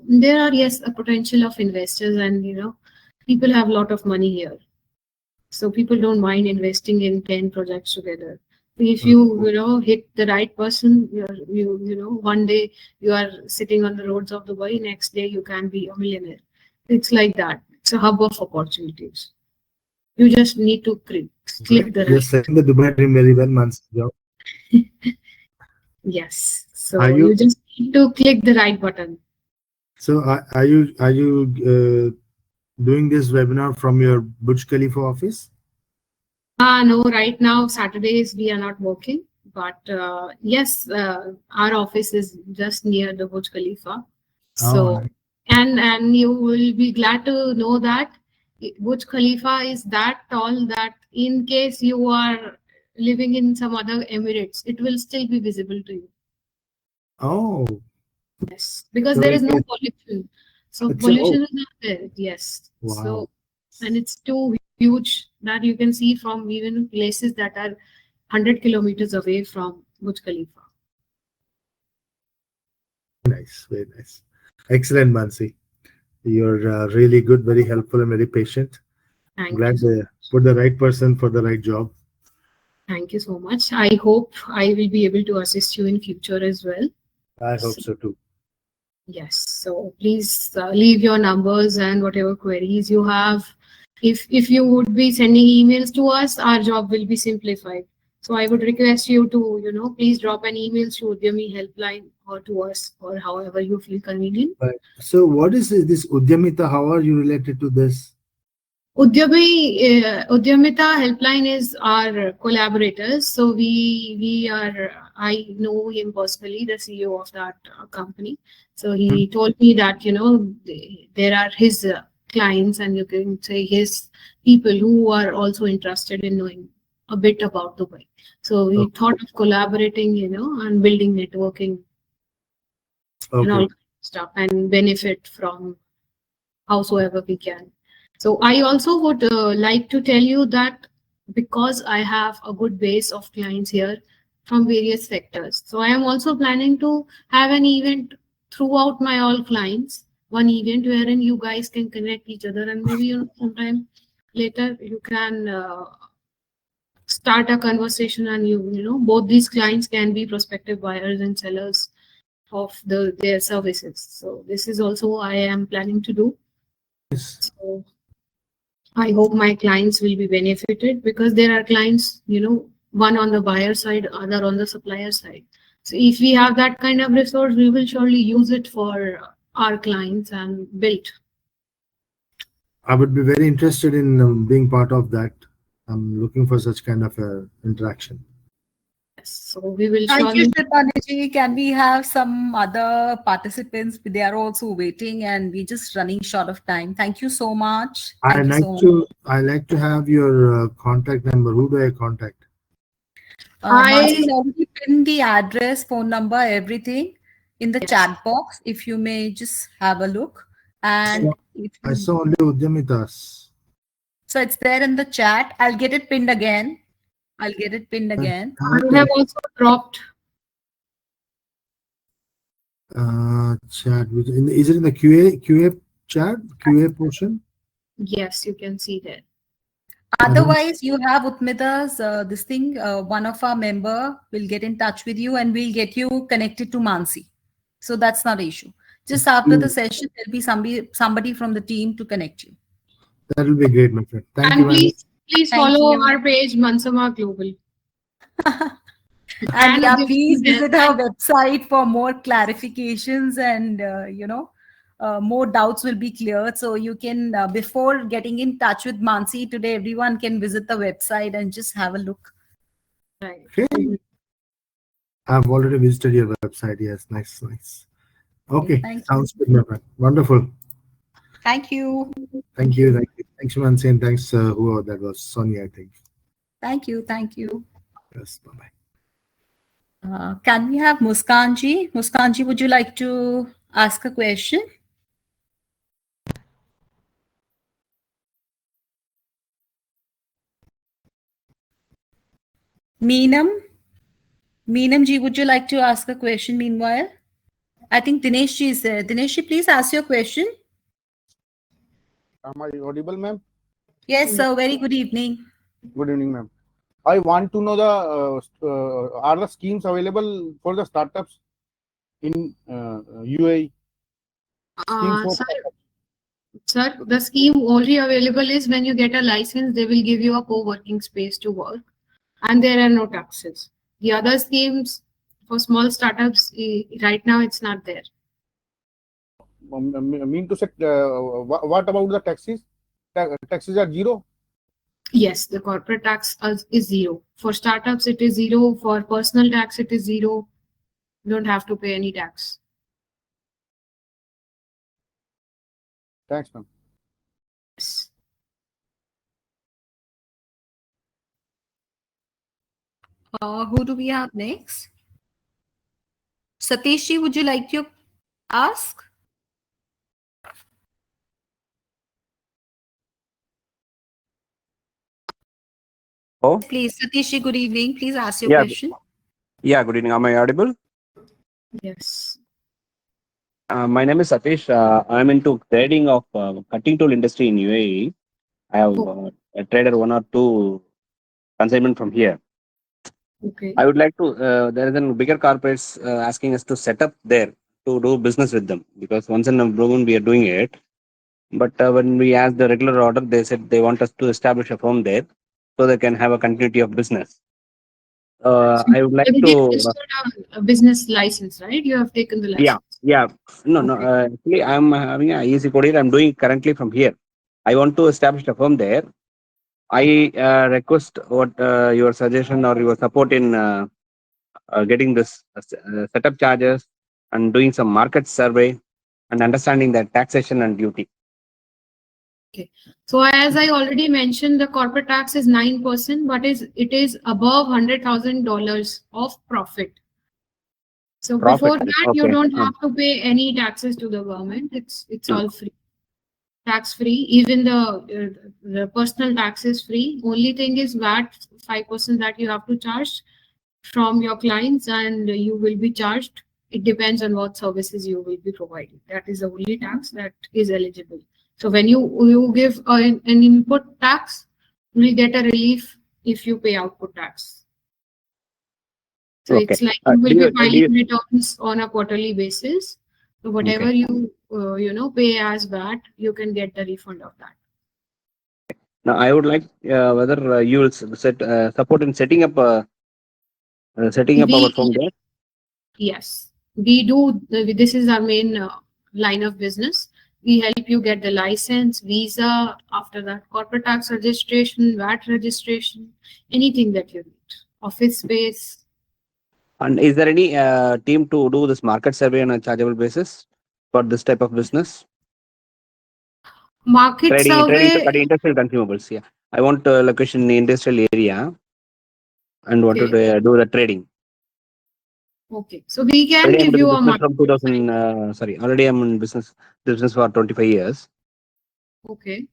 there are, yes, a potential of investors, and people have a lot of money here. So people don't mind investing in 10 projects together. If you hit the right person, one day you are sitting on the roads of Dubai, next day you can be a millionaire. It's like that. It's a hub of opportunities. You just need to click the right. You're saying the Dubai dream very well, Mansi. Yes. So you just need to click the right button. So are you doing this webinar from your Burj Khalifa office? No, right now Saturdays we are not working, but yes, our office is just near the Burj Khalifa. So and you will be glad to know that Burj Khalifa is that tall that in case you are living in some other Emirates, it will still be visible to you. Oh. Yes, because there is no pollution. So pollution is not there. Yes. Wow. So, and it's too huge that you can see from even places that are 100 kilometers away from Burj Khalifa. Nice, very nice. Excellent, Mansi. You're really good, very helpful, and very patient. Glad they put the right person for the right job. Thank you so much. I hope I will be able to assist you in future as well. I hope so too. Yes. So please leave your numbers and whatever queries you have. If you would be sending emails to us, our job will be simplified. So I would request you to, please drop an email to Udyami Helpline or to us or however you feel convenient. Right. So what is this Udyamita? How are you related to this? Udyamita Helpline is our collaborators. So I know him personally, the CEO of that company. So he told me that, there are his clients and you can say his people who are also interested in knowing a bit about Dubai. So we thought of collaborating, and building networking and all stuff and benefit from howsoever we can. So I also would like to tell you that because I have a good base of clients here from various sectors. So I am also planning to have an event throughout my all clients, one event wherein you guys can connect each other and maybe sometime later you can start a conversation and both these clients can be prospective buyers and sellers of their services. So this is also I am planning to do. So I hope my clients will be benefited because there are clients, one on the buyer side, other on the supplier side. So if we have that kind of resource, we will surely use it for our clients and build. I would be very interested in being part of that. I'm looking for such kind of interaction. So we will Thank you, surely. Shilpanaji. Can we have some other participants? They are also waiting and we're just running short of time. Thank you so much. I like to have your contact number. Who do I contact? Marcy's already pinned the address, phone number, everything in the chat box. If you may just have a look. And I saw only Udyamitas. So it's there in the chat. I'll get it pinned again. I have also dropped. Chat. Is it in the QA chat? QA portion? Yes, you can see that. Otherwise, you have Utmita's this thing. One of our member will get in touch with you and we'll get you connected to Mansi. So that's not an issue. Just after the session, there'll be somebody from the team to connect you. That will be great, my friend. Thank you. Please follow our page, Mansama Global. And yeah, please visit our website for more clarifications and, more doubts will be cleared. So you can, before getting in touch with Mansi today, everyone can visit the website and just have a look. Right. Okay. I've already visited your website. Yes, nice. Okay, sounds good, my friend. Wonderful. Thank you. Thank you. Thanks, Mansi, and thanks, whoever that was, Sonia, I think. Thank you. Yes, bye-bye. Can we have Muskanji? Muskanji, would you like to ask a question? Meenamji, would you like to ask a question meanwhile? I think Dineshji is there. Dineshji, please ask your question. Am I audible, ma'am? Yes, sir. Very good evening. Good evening, ma'am. I want to know are the schemes available for the startups in UAE? Sir, the scheme only available is when you get a license, they will give you a co-working space to work and there are no taxes. The other schemes for small startups, right now it's not there. Mean to say, what about the taxes? Taxes are zero? Yes, the corporate tax is zero. For startups, it is zero. For personal tax, it is zero. You don't have to pay any tax. Thanks, ma'am. Yes. Who do we have next? Satishji, would you like to ask? Oh, please, Satishji, good evening. Please ask your question. Yeah, good evening. Am I audible? Yes. My name is Satish. I'm into trading of cutting tool industry in UAE. I have traded one or two consignment from here. Okay. I would like to, there is a bigger corporates asking us to set up there to do business with them because once in a blue moon we are doing it. But when we asked the regular order, they said they want us to establish a firm there so they can have a continuity of business. I would like Already to. registered a business license, right? You have taken the Yeah, license. yeah. No, no. Okay. Actually, I'm having a IEC code here. I'm doing currently from here. I want to establish a firm there. I request what your suggestion or your support in getting this setup charges and doing some market survey and understanding the taxation and duty. Okay. So as I already mentioned, the corporate tax is 9%, but it is above $100,000 of profit. So Profit. before that, you Okay. don't have to pay any taxes to the government. It's Hmm. all free, tax free. Even the personal tax is free. Only thing is VAT 5% that you have to charge from your clients, and you will be charged. It depends on what services you will be providing. That is the only tax that is eligible. So when you give an input tax, you will get a relief if you pay output tax. So Okay. it's like you will Do be you, do filing you, returns on a quarterly basis. So whatever okay. you pay as VAT, you can get the refund of that. Now, I would like whether you will set support in setting up our firm there. Yes, we do. This is our main line of business. We help you get the license, visa, after that corporate tax registration, VAT registration, anything that you need, office space. And is there any team to do this market survey on a chargeable basis for this type of business? Market Trading to survey. industrial consumables. Yeah, I want location in the industrial area and want to Okay. do the trading. Okay, so we can Already I'm give doing you a business market. from 2000. Sorry, already I'm in business for 25 years. Okay.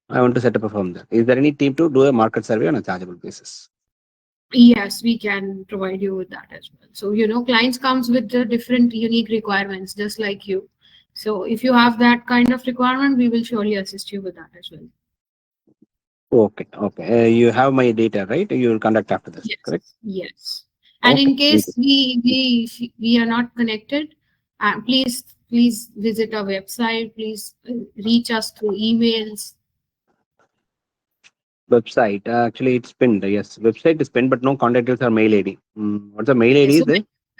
I want to set up a firm there. Is there any team to do a market survey on a chargeable basis? Yes, we can provide you with that as well. So, clients comes with the different unique requirements, just like you. So if you have that kind of requirement, we will surely assist you with that as well. Okay, okay. You have my data, right? You will contact after this, Yes, correct? yes. And Okay. in case we are not connected, please visit our website. Please reach us through emails. Website. Actually, it's pinned. Yes, website is pinned, but no contact details or mail ID. What's the mail ID So is there?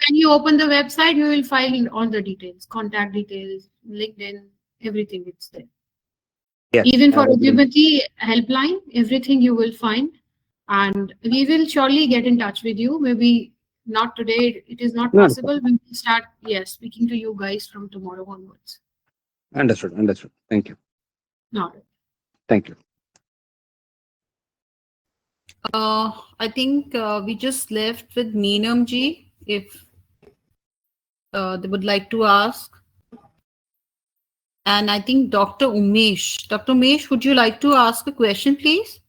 when you open the website, you will find all the details, contact details, LinkedIn, everything. It's there. Yes. Even for UDYAMITA helpline, everything you will find, and we will surely get in touch with you. Maybe not today; it is not No, possible. We will start, speaking to you guys from tomorrow onwards. understood. Understood. Thank you. No. Thank you. I think we just left with Meenam ji, if they would like to ask. And I think Dr. Umesh. Dr. Umesh, would you like to ask a question, please?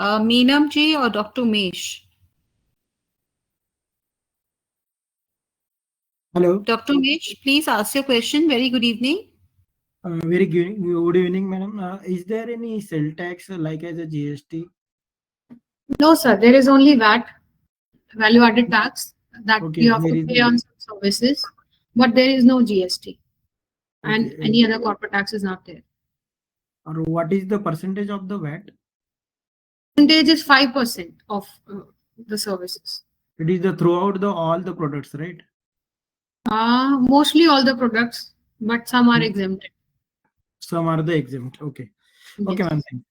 Meenam ji or Dr. Umesh? Hello. Dr. Umesh, please ask your question. Very good evening. Very good evening, madam. Is there any sale tax like as a GST? No, sir. There is only VAT, value-added tax, that you have to pay on some services, but there is no GST, and any other corporate tax is not there. Or what is the percentage of the VAT? Percentage is 5% of the services. It is the throughout all the products, right? Mostly all the products, but some are exempted. Some are the exempt. Okay. Okay, Yes. ma'am. Thank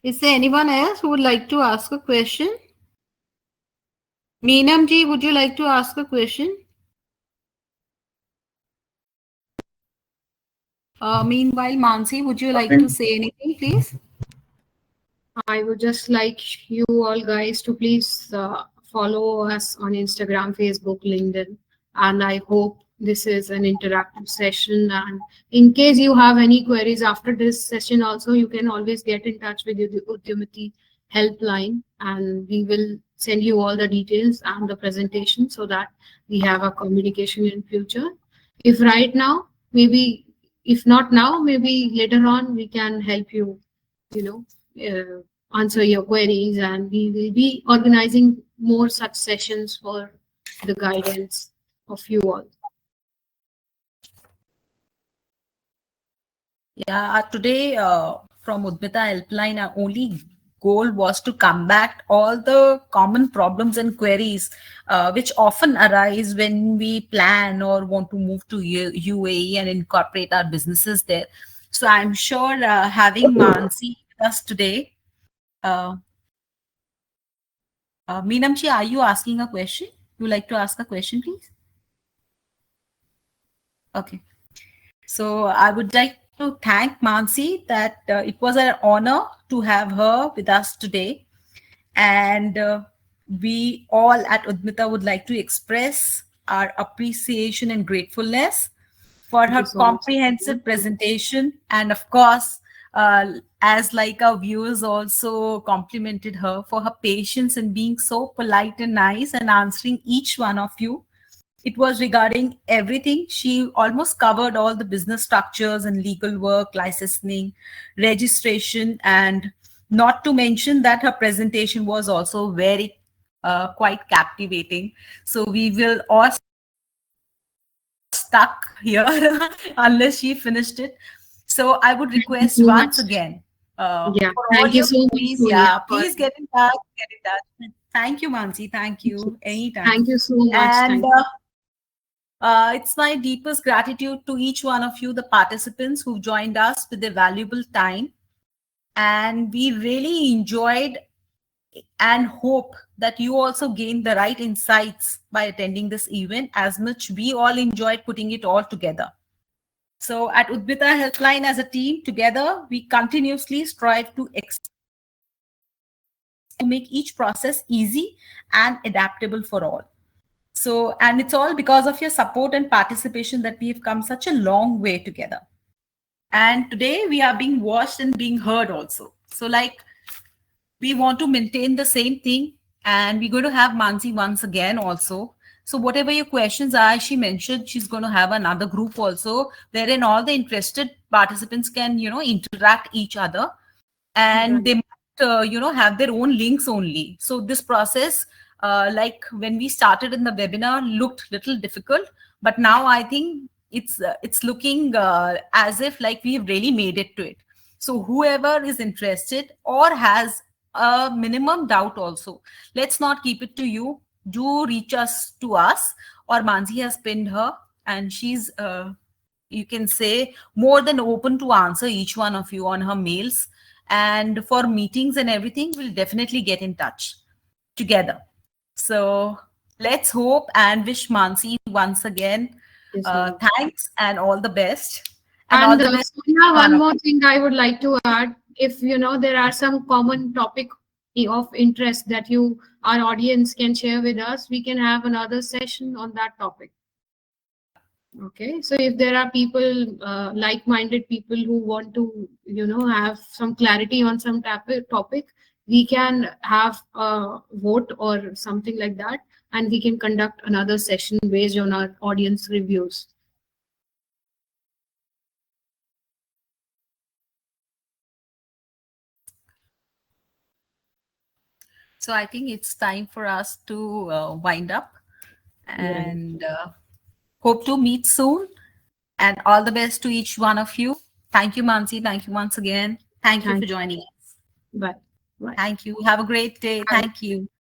you. Is there anyone else who would like to ask a question? Meenam ji, would you like to ask a question? Meanwhile, Mansi, would you like to say anything, please? I would just like you all guys to please follow us on Instagram, Facebook, LinkedIn, and I hope this is an interactive session. And in case you have any queries after this session, also you can always get in touch with the UDYAMITA helpline, and we will send you all the details and the presentation so that we have a communication in future. If right now, maybe if not now, maybe later on we can help you answer your queries, and we will be organizing more such sessions for the guidance of you all. Yeah, today from Udmita Helpline, our only goal was to combat all the common problems and queries which often arise when we plan or want to move to UAE and incorporate our businesses there. So I'm sure having Mansi with us today. Meenamchi, are you asking a question? You like to ask a question, please? Okay. So I would like to thank Mansi that it was an honor to have her with us today. And we all at Udmita would like to express our appreciation and gratefulness for her comprehensive presentation. And of course, as like our viewers also complimented her for her patience and being so polite and nice and answering each one of you. It was regarding everything. She almost covered all the business structures and legal work, licensing, registration, and not to mention that her presentation was also very quite captivating. So we will all stuck here unless she finished it. So I would request once again for all your queries, please get in touch. Thank you, Mansi. Thank you. Anytime. Thank you so much. And it's my deepest gratitude to each one of you, the participants who joined us with their valuable time. And we really enjoyed and hope that you also gained the right insights by attending this event as much we all enjoyed putting it all together. So at Udmita Helpline as a team, together, we continuously strive to make each process easy and adaptable for all. So, and it's all because of your support and participation that we've come such a long way together. And today we are being watched and being heard also. So like, we want to maintain the same thing, and we're going to have Mansi once again also. So whatever your questions are, she mentioned she's going to have another group also, wherein all the interested participants can, interact each other, and they might, have their own links only. So this process, like when we started in the webinar, looked little difficult, but now I think it's looking as if like we've really made it to it. So whoever is interested or has a minimum doubt also, let's not keep it to you. Do reach us to us, or Mansi has pinned her, and she's you can say more than open to answer each one of you on her mails. And for meetings and everything, we'll definitely get in touch together. So let's hope and wish Mansi once again thanks and all the best. And all the best. One more thing I would like to add. If there are some common topic of interest that our audience can share with us, we can have another session on that topic. Okay, so if there are people, like-minded people who want to, have some clarity on some topic, we can have a vote or something like that, and we can conduct another session based on our audience reviews. So I think it's time for us to wind up, and hope to meet soon. And all the best to each one of you. Thank you, Mansi. Thank you once again. Thank you for joining us. Bye. Thank you. Have a great day. Thank you.